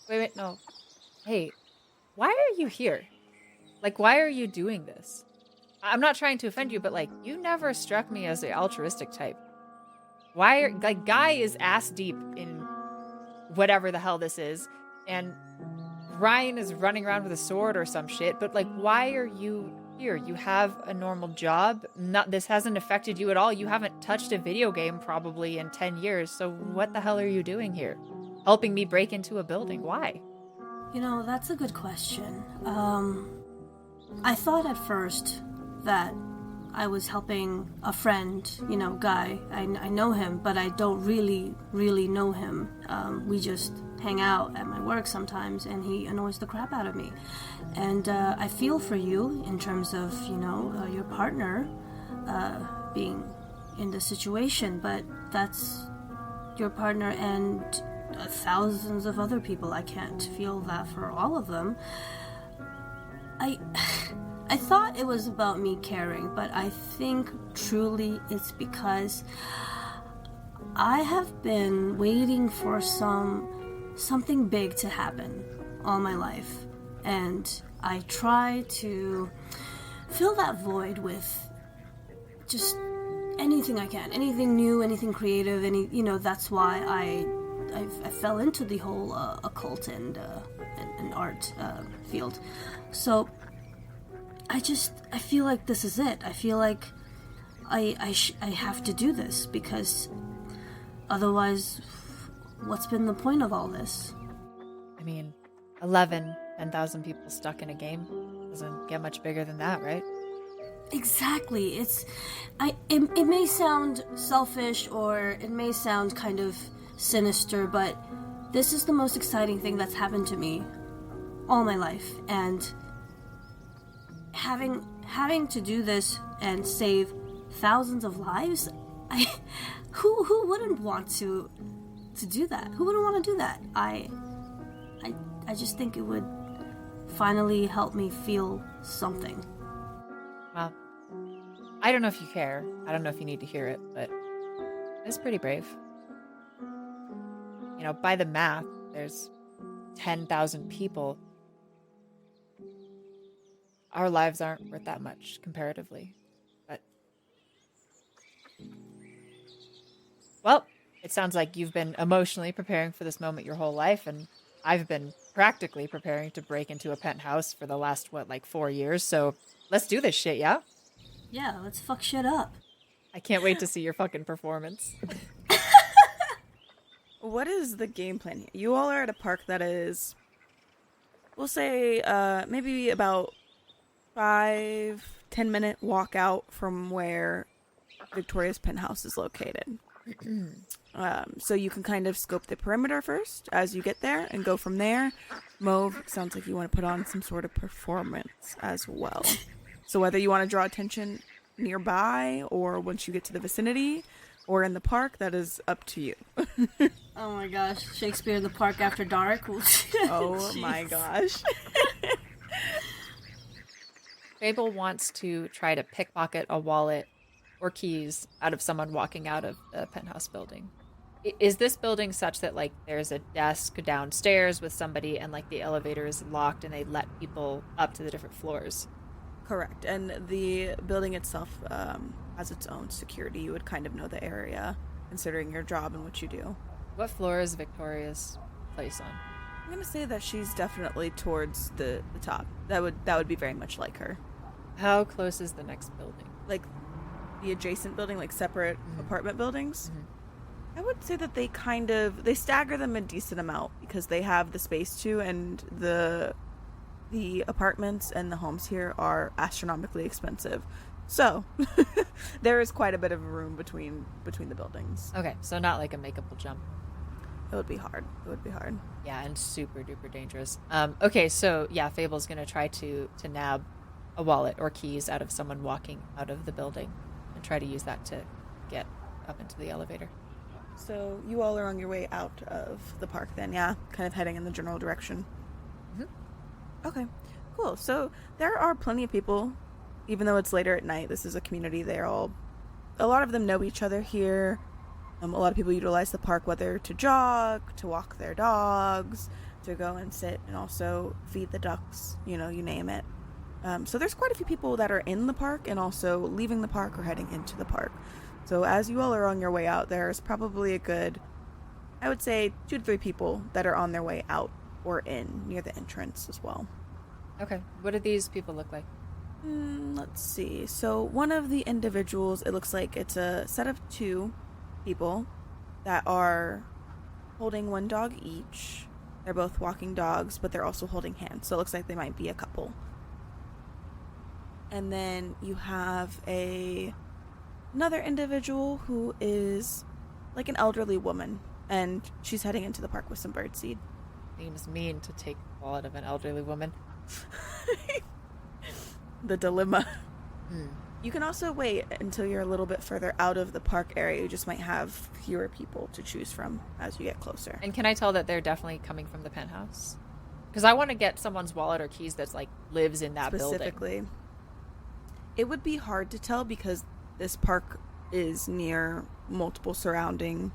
Wait, no. Hey, why are you here? Like, why are you doing this? I'm not trying to offend you, but, like, you never struck me as the altruistic type. Guy is ass deep in whatever the hell this is, and Ryan is running around with a sword or some shit, but, like, why are you here? You have a normal job. This hasn't affected you at all. You haven't touched a video game probably in 10 years, so what the hell are you doing here? Helping me break into a building. Why? You know, that's a good question. I thought at first that I was helping a friend, Guy. I know him, but I don't really know him. We just hang out at my work sometimes, and he annoys the crap out of me. And I feel for you in terms of, your partner being in the situation, but that's your partner and thousands of other people. I can't feel that for all of them. I thought it was about me caring, but I think truly it's because I have been waiting for something big to happen all my life, and I try to fill that void with just anything I can, anything new, anything creative, that's why I fell into the whole occult and art field. So I feel like this is it. I feel like I have to do this, because otherwise, what's been the point of all this? I mean, 10,000 people stuck in a game doesn't get much bigger than that, right? Exactly. It may sound selfish, or it may sound kind of sinister, but this is the most exciting thing that's happened to me all my life, and having to do this and save thousands of lives, who wouldn't want to do that? Who wouldn't want to do that? I just think it would finally help me feel something. Well, I don't know if you care. I don't know if you need to hear it, but it's pretty brave. By the math, there's 10,000 people. Our lives aren't worth that much comparatively, but... Well, it sounds like you've been emotionally preparing for this moment your whole life, and I've been practically preparing to break into a penthouse for the last, 4 years, so let's do this shit, yeah? Yeah, let's fuck shit up. I can't wait to see your fucking performance. what is the game plan here? You all are at a park that is, we'll say, maybe about 5-10 minute walk out from where Victoria's penthouse is located. So you can kind of scope the perimeter first as you get there and go from there. Mauve, sounds like you want to put on some sort of performance as well. So whether you want to draw attention nearby or once you get to the vicinity or in the park, that is up to you. Oh my gosh, Shakespeare in the Park After Dark. Oh my gosh. Fable wants to try to pickpocket a wallet or keys out of someone walking out of the penthouse building. Is this building such that, like, there's a desk downstairs with somebody and, like, the elevator is locked and they let people up to the different floors? Correct. And the building itself has its own security. You would kind of know the area, considering your job and what you do. What floor is Victoria's place on? I'm going to say that she's definitely towards the top. That would be very much like her. How close is the next building? Like, the adjacent building, like separate apartment buildings? I would say that they stagger them a decent amount because they have the space to, and the apartments and the homes here are astronomically expensive. So there is quite a bit of room between the buildings. Okay, so not like a makeable jump. It would be hard. Yeah, and super duper dangerous. Okay, so yeah, Fable's gonna try to nab a wallet or keys out of someone walking out of the building and try to use that to get up into the elevator. So you all are on your way out of the park then, yeah? Kind of heading in the general direction. Okay, cool. So there are plenty of people, even though it's later at night. This is a community. A lot of them know each other here. A lot of people utilize the park, whether to jog, to walk their dogs, to go and sit and also feed the ducks, you name it. So there's quite a few people that are in the park and also leaving the park or heading into the park. So as you all are on your way out, there's probably a good, I would say, 2 to 3 people that are on their way out or in near the entrance as well. Okay, what do these people look like? Let's see. So one of the individuals, it looks like it's a set of 2 people that are holding 1 dog each. They're both walking dogs, but they're also holding hands. So it looks like they might be a couple. And then you have another individual who is like an elderly woman, and she's heading into the park with some birdseed. Seems mean to take the wallet of an elderly woman. The dilemma. You can also wait until you're a little bit further out of the park area. You just might have fewer people to choose from as you get closer. And can I tell that they're definitely coming from the penthouse? Because I want to get someone's wallet or keys that's like lives in that Specifically, building. It would be hard to tell because this park is near multiple surrounding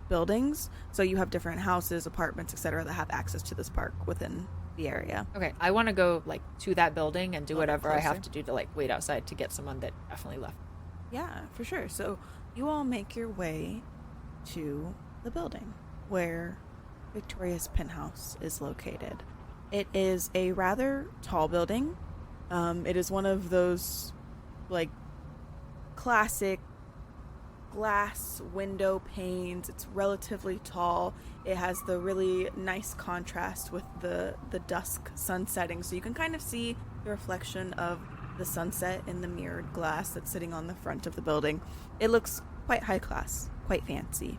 buildings. So you have different houses, apartments, etc. that have access to this park within the area. Okay, I want to go like to that building and do whatever I have closer. to do to like wait outside to get someone that definitely left. Yeah, for sure. So you all make your way to the building where Victoria's penthouse is located. It is a rather tall building. It is one of those like classic glass window panes. It's relatively tall. It has the really nice contrast with the dusk sun setting, so you can kind of see the reflection of the sunset in the mirrored glass that's sitting on the front of the building. It looks quite high class, quite fancy.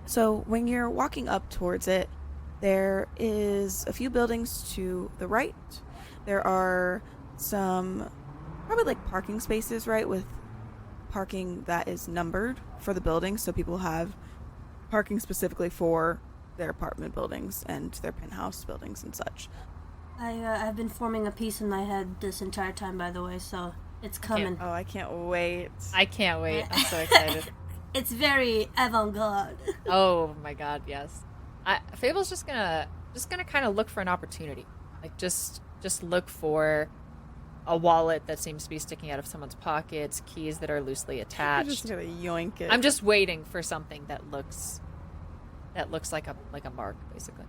So when you're walking up towards it, there is a few buildings to the right. There are some probably like parking spaces, right, with parking that is numbered for the building, so people have parking specifically for their apartment buildings and their penthouse buildings and such. I've been forming a piece in my head this entire time, by the way, so it's coming. Oh, I can't wait. I can't wait. I'm so excited. It's very avant-garde. Oh my god, yes. Fable's just gonna kind of look for an opportunity. Like just look for a wallet that seems to be sticking out of someone's pockets, keys that are loosely attached. I'm just gonna yoink it. I'm just waiting for something that looks like a mark, basically.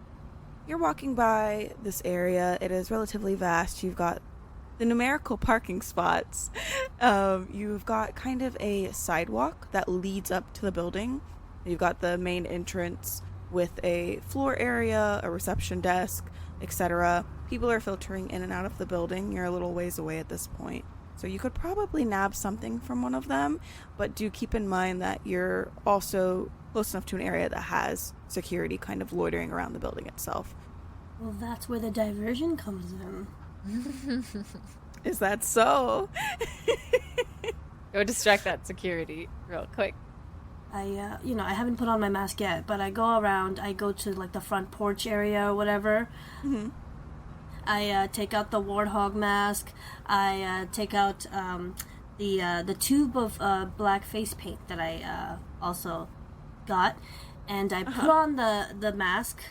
You're walking by this area. It is relatively vast. You've got the numerical parking spots. You've got kind of a sidewalk that leads up to the building. You've got the main entrance with a floor area, a reception desk, etc. People are filtering in and out of the building. You're a little ways away at this point. So you could probably nab something from one of them, but do keep in mind that you're also close enough to an area that has security kind of loitering around the building itself. Well, that's where the diversion comes in. Is that so? Go distract that security real quick. I haven't put on my mask yet, but I go around. I go to like the front porch area or whatever. Mm-hmm. I take out the Warthog mask. I take out the tube of black face paint that I also got, and I put on the mask,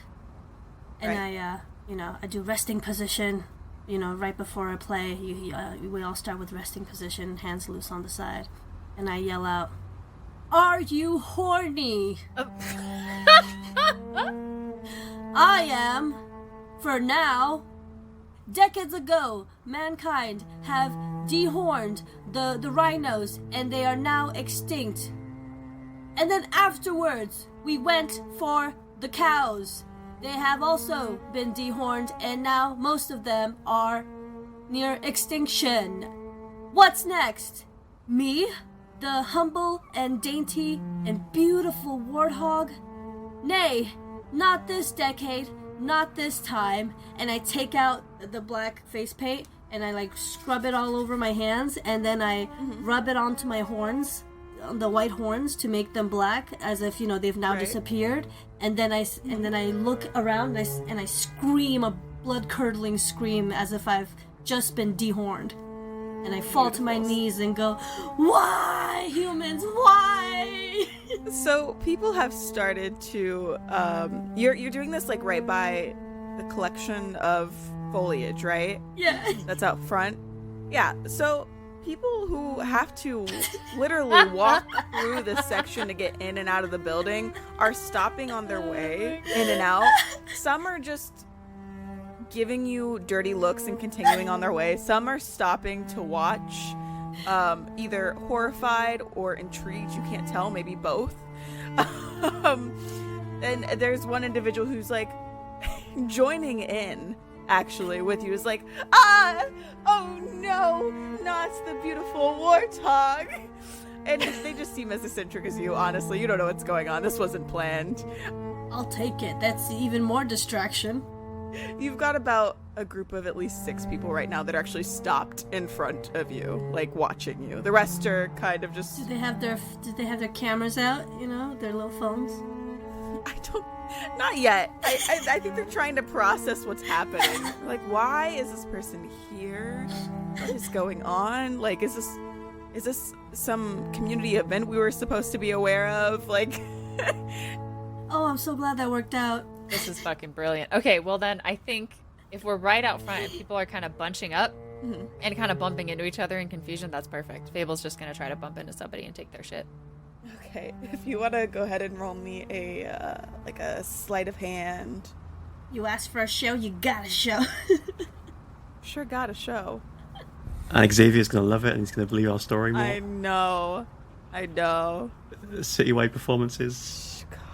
and right. I do resting position. Right before I play, we all start with resting position, hands loose on the side, and I yell out, "Are you horny?" I am, for now. Decades ago, mankind have dehorned the rhinos, and they are now extinct. And then afterwards, we went for the cows. They have also been dehorned, and now most of them are near extinction. What's next? Me? The humble and dainty and beautiful warthog? Nay, not this decade, not this time. And I take out the black face paint and I like scrub it all over my hands, and then I rub it onto my horns, on the white horns, to make them black, as if they've now disappeared. And then I look around and I scream a blood-curdling scream as if I've just been dehorned. And I fall to my knees and go, "Why, humans, why?" So people have started to you're doing this like right by the collection of foliage, right? Yeah. That's out front. Yeah. So people who have to literally walk through this section to get in and out of the building are stopping on their way in and out. Some are just giving you dirty looks and continuing on their way. Some are stopping to watch, either horrified or intrigued. You can't tell, maybe both. And there's one individual who's like joining in actually with you. Is like, oh no, not the beautiful warthog. And they just seem as eccentric as you. Honestly, you don't know what's going on. This wasn't planned. I'll take it. That's even more distraction. You've got about a group of at least 6 people right now that are actually stopped in front of you, like watching you. The rest are kind of just. Did they have their cameras out? Their little phones. Not yet. I think they're trying to process what's happening. Like, why is this person here? What is going on? Like, is this some community event we were supposed to be aware of? Like. Oh, I'm so glad that worked out. This is fucking brilliant. Okay, well then I think if we're right out front and people are kind of bunching up and kind of bumping into each other in confusion, that's perfect. Fable's just going to try to bump into somebody and take their shit. Okay, if you want to go ahead and roll me a sleight of hand. You asked for a show, you got a show. Sure got a show. And Xavier's going to love it and he's going to believe our story more. I know. Citywide performances.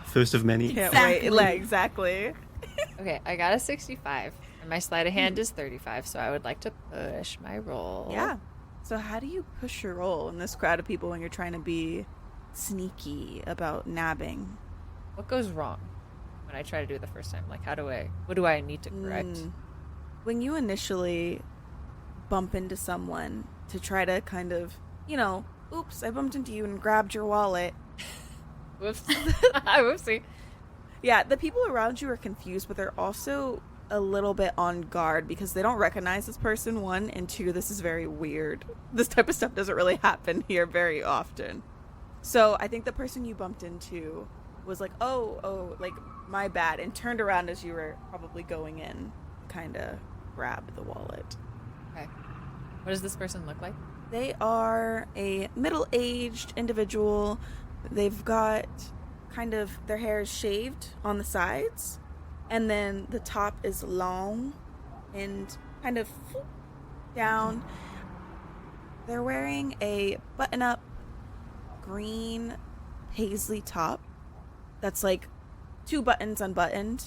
First of many. Can't wait. Exactly. Okay, I got a 65. And my sleight of hand is 35, so I would like to push my roll. Yeah. So how do you push your roll in this crowd of people when you're trying to be sneaky about nabbing? What goes wrong when I try to do it the first time? Like, what do I need to correct? When you initially bump into someone to try to kind of, oops, I bumped into you and grabbed your wallet. Whoops. Whoopsie. Yeah, the people around you are confused, but they're also a little bit on guard because they don't recognize this person, 1, and 2, this is very weird. This type of stuff doesn't really happen here very often. So I think the person you bumped into was like, oh, like, my bad, and turned around as you were probably going in, kind of grabbed the wallet. Okay. What does this person look like? They are a middle-aged individual. They've got kind of their hair is shaved on the sides, and then the top is long and kind of down. They're wearing a button-up green paisley top that's like 2 buttons unbuttoned.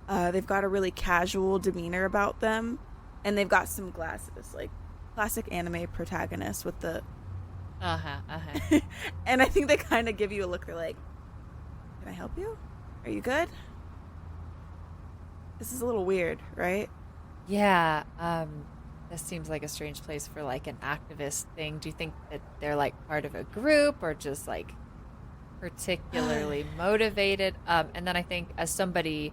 They've got a really casual demeanor about them, and they've got some glasses, like classic anime protagonists with the. And I think they kind of give you a look. They're like, "Can I help you? Are you good?" This is a little weird, right? Yeah, this seems like a strange place for like an activist thing. Do you think that they're like part of a group or just like particularly motivated? And then I think as somebody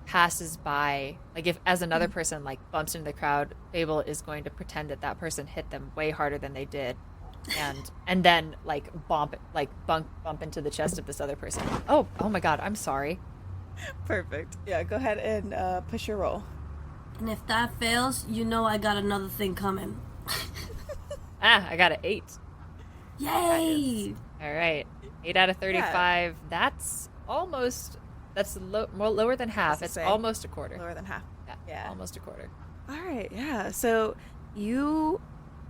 passes by, like if as another person like bumps into the crowd, Fable is going to pretend that that person hit them way harder than they did, and then like bump into the chest of this other person. Oh my God, I'm sorry. Perfect. Yeah, go ahead and push your roll. And if that fails, you know I got another thing coming. I got an 8. Yay! All right, 8 out of 35. Yeah. That's lower than half. It's almost a quarter. Lower than half. Yeah, almost a quarter. All right, yeah. So you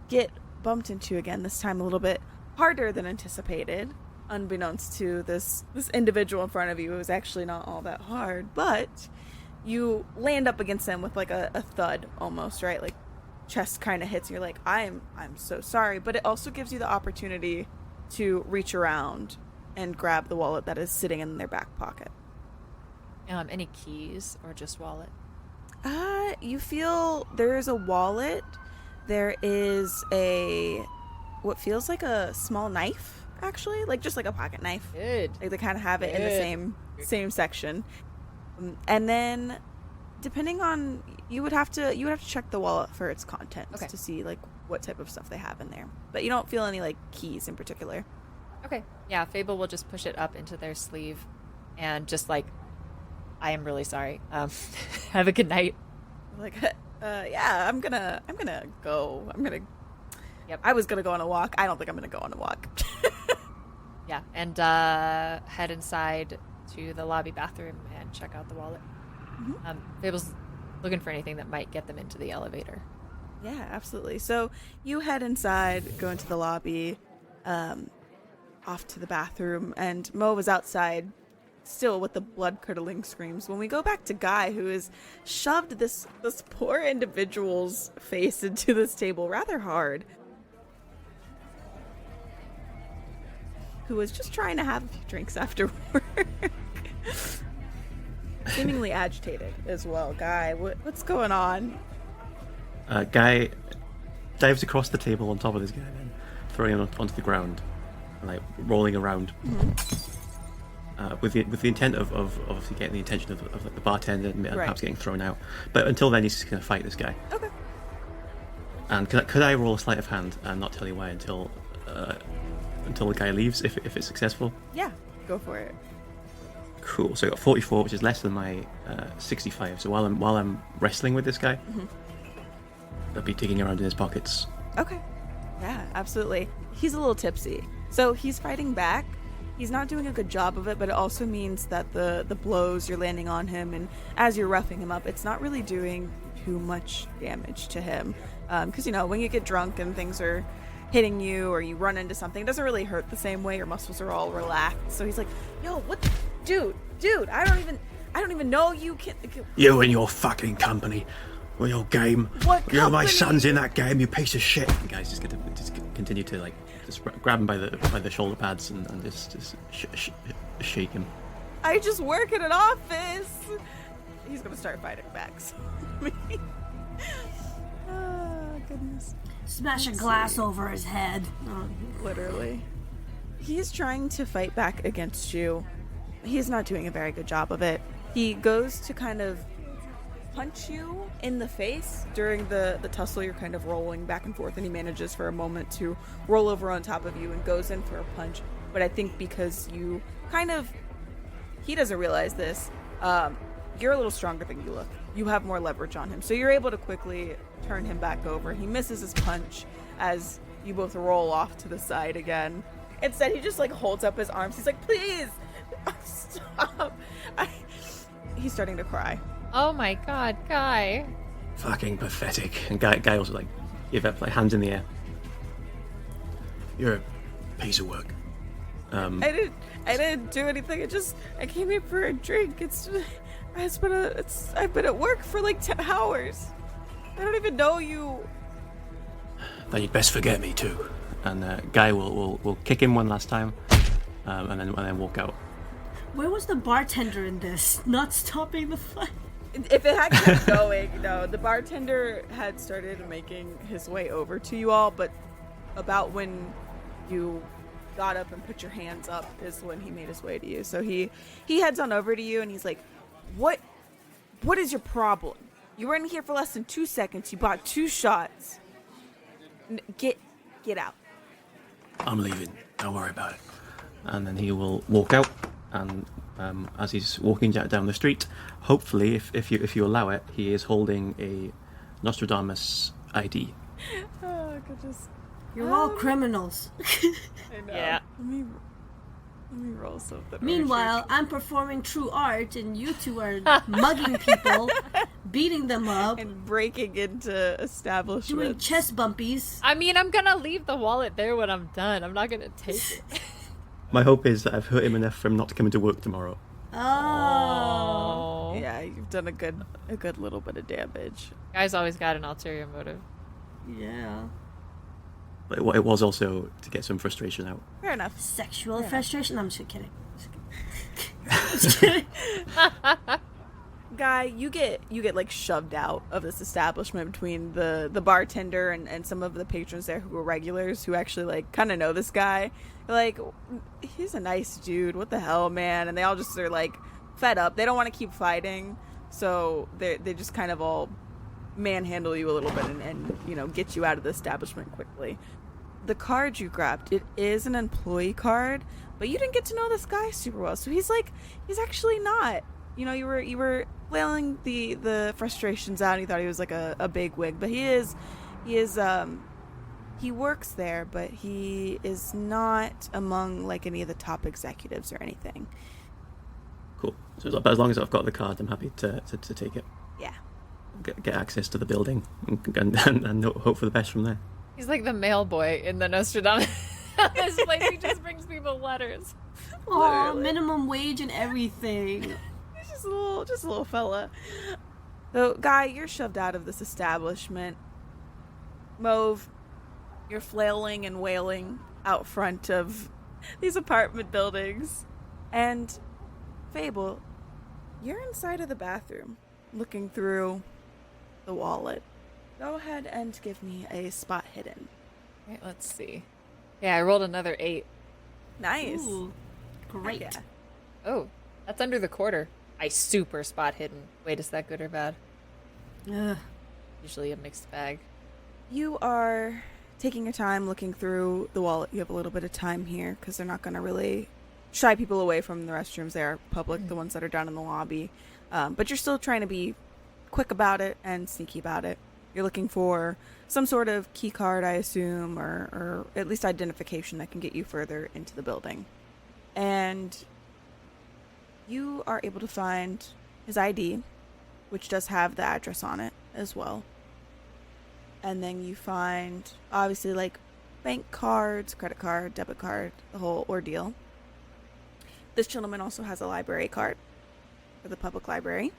get bumped into again, this time a little bit harder than anticipated. Unbeknownst to this individual in front of you, it was actually not all that hard, but you land up against them with like a thud almost, right? Like chest kind of hits and you're like, I'm so sorry. But it also gives you the opportunity to reach around and grab the wallet that is sitting in their back pocket. Any keys or just wallet? You feel there is a wallet. There is what feels like a small knife, actually, like just like a pocket knife. Good. Like they kind of have it in the same section. And then, depending on, you would have to check the wallet for its contents to see like what type of stuff they have in there. But you don't feel any like keys in particular. Okay. Yeah, Fable will just push it up into their sleeve, and just like, I am really sorry. Have a good night. Like, yeah, I'm gonna go. Yep. I was gonna go on a walk. I don't think I'm gonna go on a walk. Yeah, and head inside to the lobby bathroom and check out the wallet. Mm-hmm. Fable's looking for anything that might get them into the elevator. Yeah, absolutely. So you head inside, go into the lobby, off to the bathroom, and Mauve is outside, still with the blood-curdling screams. When we go back to Guy, who has shoved this poor individual's face into this table rather hard, who was just trying to have a few drinks after work. Seemingly agitated as well. Guy, what's going on? Guy dives across the table on top of this guy, then throwing him onto the ground, like rolling around, with the intent of obviously getting the attention of like, the bartender and perhaps getting thrown out. But until then, he's just going to fight this guy. Okay. And could I roll a sleight of hand and not tell you why until the guy leaves, if it's successful? Yeah, go for it. Cool. So I got 44, which is less than my 65. So while I'm wrestling with this guy, I'll be digging around in his pockets. Okay. Yeah, absolutely. He's a little tipsy, so he's fighting back. He's not doing a good job of it, but it also means that the blows you're landing on him, and as you're roughing him up, it's not really doing too much damage to him. Because, when you get drunk and things are hitting you or you run into something, it doesn't really hurt the same way. Your muscles are all relaxed. So he's like, yo, what? Dude, I don't even know you can. You and your fucking company. Or your game. What You're my son's in that game, you piece of shit. And guys just continue to like just grab him by the shoulder pads and just shake him. I just work in an office. He's gonna start fighting back. So. Oh, goodness. Smash a glass over his head. Literally. He's trying to fight back against you. He's not doing a very good job of it. He goes to kind of punch you in the face during the tussle. You're kind of rolling back and forth, and he manages for a moment to roll over on top of you and goes in for a punch. But I think because you he doesn't realize this, you're a little stronger than you look. You have more leverage on him, so you're able to quickly turn him back over. He misses his punch as you both roll off to the side again. Instead, he just like holds up his arms. He's like, please stop. He's starting to cry. Oh my God, Guy. Fucking pathetic. And Guy also like give up, like hands in the air. You're a piece of work. I I didn't do anything. I came here for a drink. I've been at work for like 10 hours. I don't even know you. Then you'd best forget me too. And Guy will kick him one last time, and then walk out. Where was the bartender in this? Not stopping the fight. If it had kept going, no, the bartender had started making his way over to you all, but about when you got up and put your hands up is when he made his way to you. So he heads on over to you and he's like, What is your problem? You were in here for less than 2 seconds. You bought 2 shots. Get out. I'm leaving. Don't worry about it. And then he will walk out, and as he's walking down the street, hopefully, if you allow it, he is holding a Nostradamus ID. Oh, goodness. You're all criminals. I know. Yeah. Let me roll something. Meanwhile, I'm performing true art, and you two are mugging people, beating them up, and breaking into establishments. doing chest bumpies. I mean, I'm gonna leave the wallet there when I'm done. I'm not gonna take it. My hope is that I've hurt him enough for him not to come into work tomorrow. Oh. Yeah, you've done a good little bit of damage. Guy's always got an ulterior motive. Yeah. But it was also to get some frustration out. Fair enough. Sexual frustration? I'm just kidding. Just kidding. Guy, you get like shoved out of this establishment between the bartender and some of the patrons there who are regulars who actually like kind of know this guy. They're like, he's a nice dude. What the hell, man? And they all just are like fed up. They don't want to keep fighting, so they just kind of all manhandle you a little bit and get you out of the establishment quickly. The card you grabbed, it is an employee card, but you didn't get to know this guy super well. So he's actually not. You were flailing the frustrations out and you thought he was like a big wig, but he works there, but he is not among like any of the top executives or anything. Cool. So as long as I've got the card, I'm happy to take it. Yeah. Get access to the building and hope for the best from there. He's like the mail boy in the Nostradamus. This place, he just brings people letters. Aw, minimum wage and everything. He's just a little fella. So, Guy, you're shoved out of this establishment. Mauve, you're flailing and wailing out front of these apartment buildings. And Fable, you're inside of the bathroom, looking through the wallet. Go ahead and give me a spot hidden. Right, let's see. Yeah, I rolled another 8. Nice. Ooh, great. Yeah. Oh, that's under the quarter. I super spot hidden. Wait, is that good or bad? Ugh. Usually a mixed bag. You are taking your time looking through the wallet. You have a little bit of time here because they're not going to really shy people away from the restrooms. They are public, the ones that are down in the lobby. But you're still trying to be quick about it and sneaky about it. You're looking for some sort of key card, I assume, or at least identification that can get you further into the building. And you are able to find his ID, which does have the address on it as well. And then you find, obviously, like bank cards, credit card, debit card, the whole ordeal. This gentleman also has a library card for the public library.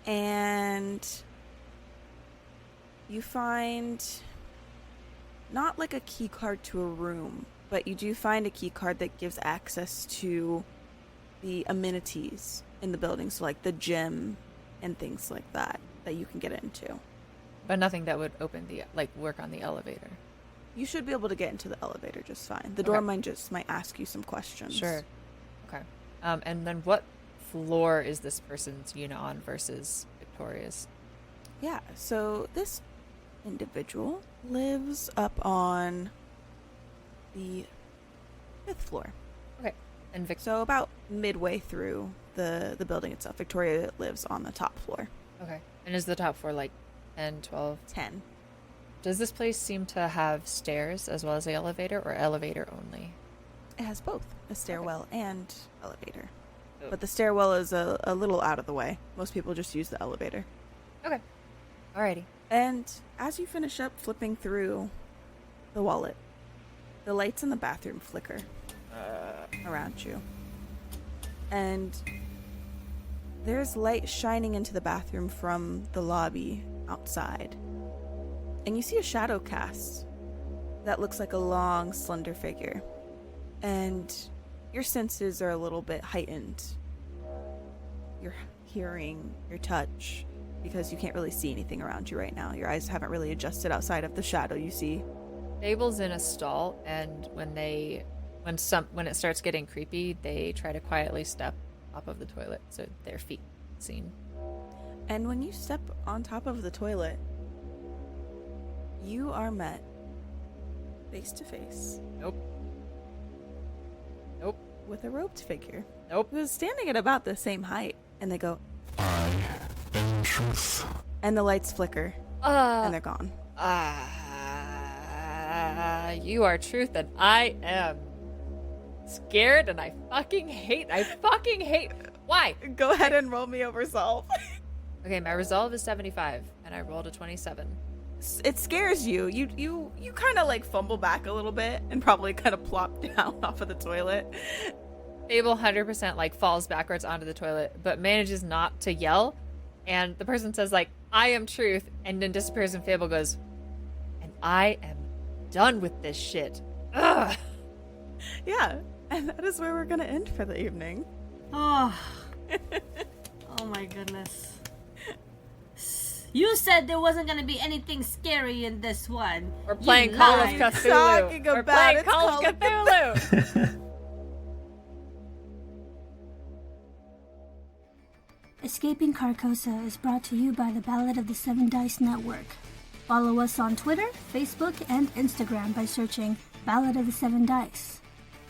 And you find not like a key card to a room, but you do find a key card that gives access to the amenities in the building, so like the gym and things like that you can get into. But nothing that would open work on the elevator. You should be able to get into the elevator just fine. The door might ask you some questions. Sure. Okay. And then what floor is this person's unit on versus Victoria's? Yeah, so this individual lives up on the 5th floor. Okay. And So about midway through the building itself. Victoria lives on the top floor. Okay. And is the top floor like 10, 12? 10. Does this place seem to have stairs as well as the elevator, or elevator only? It has both a stairwell and elevator. Oh. But the stairwell is a little out of the way. Most people just use the elevator. Okay. Alrighty. And as you finish up flipping through the wallet, the lights in the bathroom flicker around you. and there's light shining into the bathroom from the lobby outside. And you see a shadow cast that looks like a long, slender figure. And your senses are a little bit heightened. Your hearing, your touch, because you can't really see anything around you right now. Your eyes haven't really adjusted outside of the shadow you see. Fable's in a stall, and when it starts getting creepy, they try to quietly step top of the toilet so their feet seen. And when you step on top of the toilet, you are met face to face. Nope. With a robed figure. Nope. Who is standing at about the same height. And they go, I am truth. and the lights flicker, and they're gone. You are truth, and I am scared, and I fucking hate. Why? Go ahead and roll me a resolve. Okay, my resolve is 75, and I rolled a 27. It scares you. You kind of like fumble back a little bit and probably kind of plop down off of the toilet. Fable 100% like falls backwards onto the toilet, but manages not to yell. And the person says like, I am truth, and then disappears, and Fable goes, and I am done with this shit. Ugh. Yeah, and that is where we're going to end for the evening. Oh. Oh my goodness. You said there wasn't going to be anything scary in this one. We're playing You Call of lied. Cthulhu. Talking We're about playing it's Call of Call of Cthulhu. Escaping Carcosa is brought to you by the Ballad of the Seven Dice Network. Follow us on Twitter, Facebook, and Instagram by searching Ballad of the Seven Dice.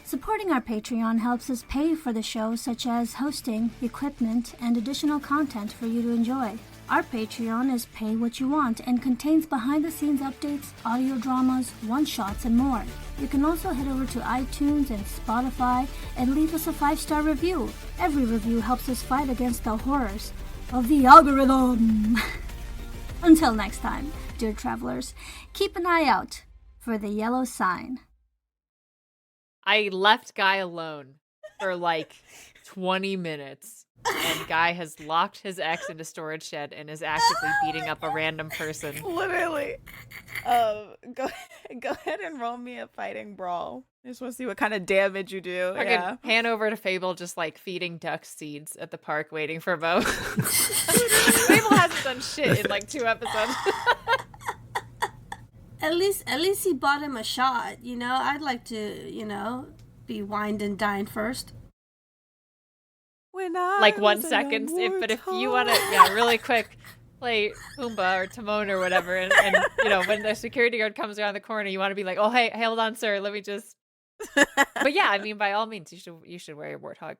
Supporting our Patreon helps us pay for the show, such as hosting, equipment, and additional content for you to enjoy. Our Patreon is pay what you want and contains behind-the-scenes updates, audio dramas, one-shots, and more. You can also head over to iTunes and Spotify and leave us a 5-star review. Every review helps us fight against the horrors of the algorithm. Until next time, dear travelers, keep an eye out for the yellow sign. I left Guy alone for like 20 minutes. And Guy has locked his ex in a storage shed and is actively beating up a random person. Literally. Go ahead and roll me a fighting brawl. I just want to see what kind of damage you do. I Yeah. can pan over to Fable, just like feeding duck seeds at the park, waiting for Mo. Fable hasn't done shit in like 2 episodes. At least he bought him a shot, you know? I'd like to, be wined and dined first. When I Like 1 was a second. young But if you Warthog. want to, really quick, play Pumbaa or Timon or whatever, and when the security guard comes around the corner, you want to be like, oh, hey, hold on, sir, let me just. But yeah, I mean, by all means, you should wear your Warthog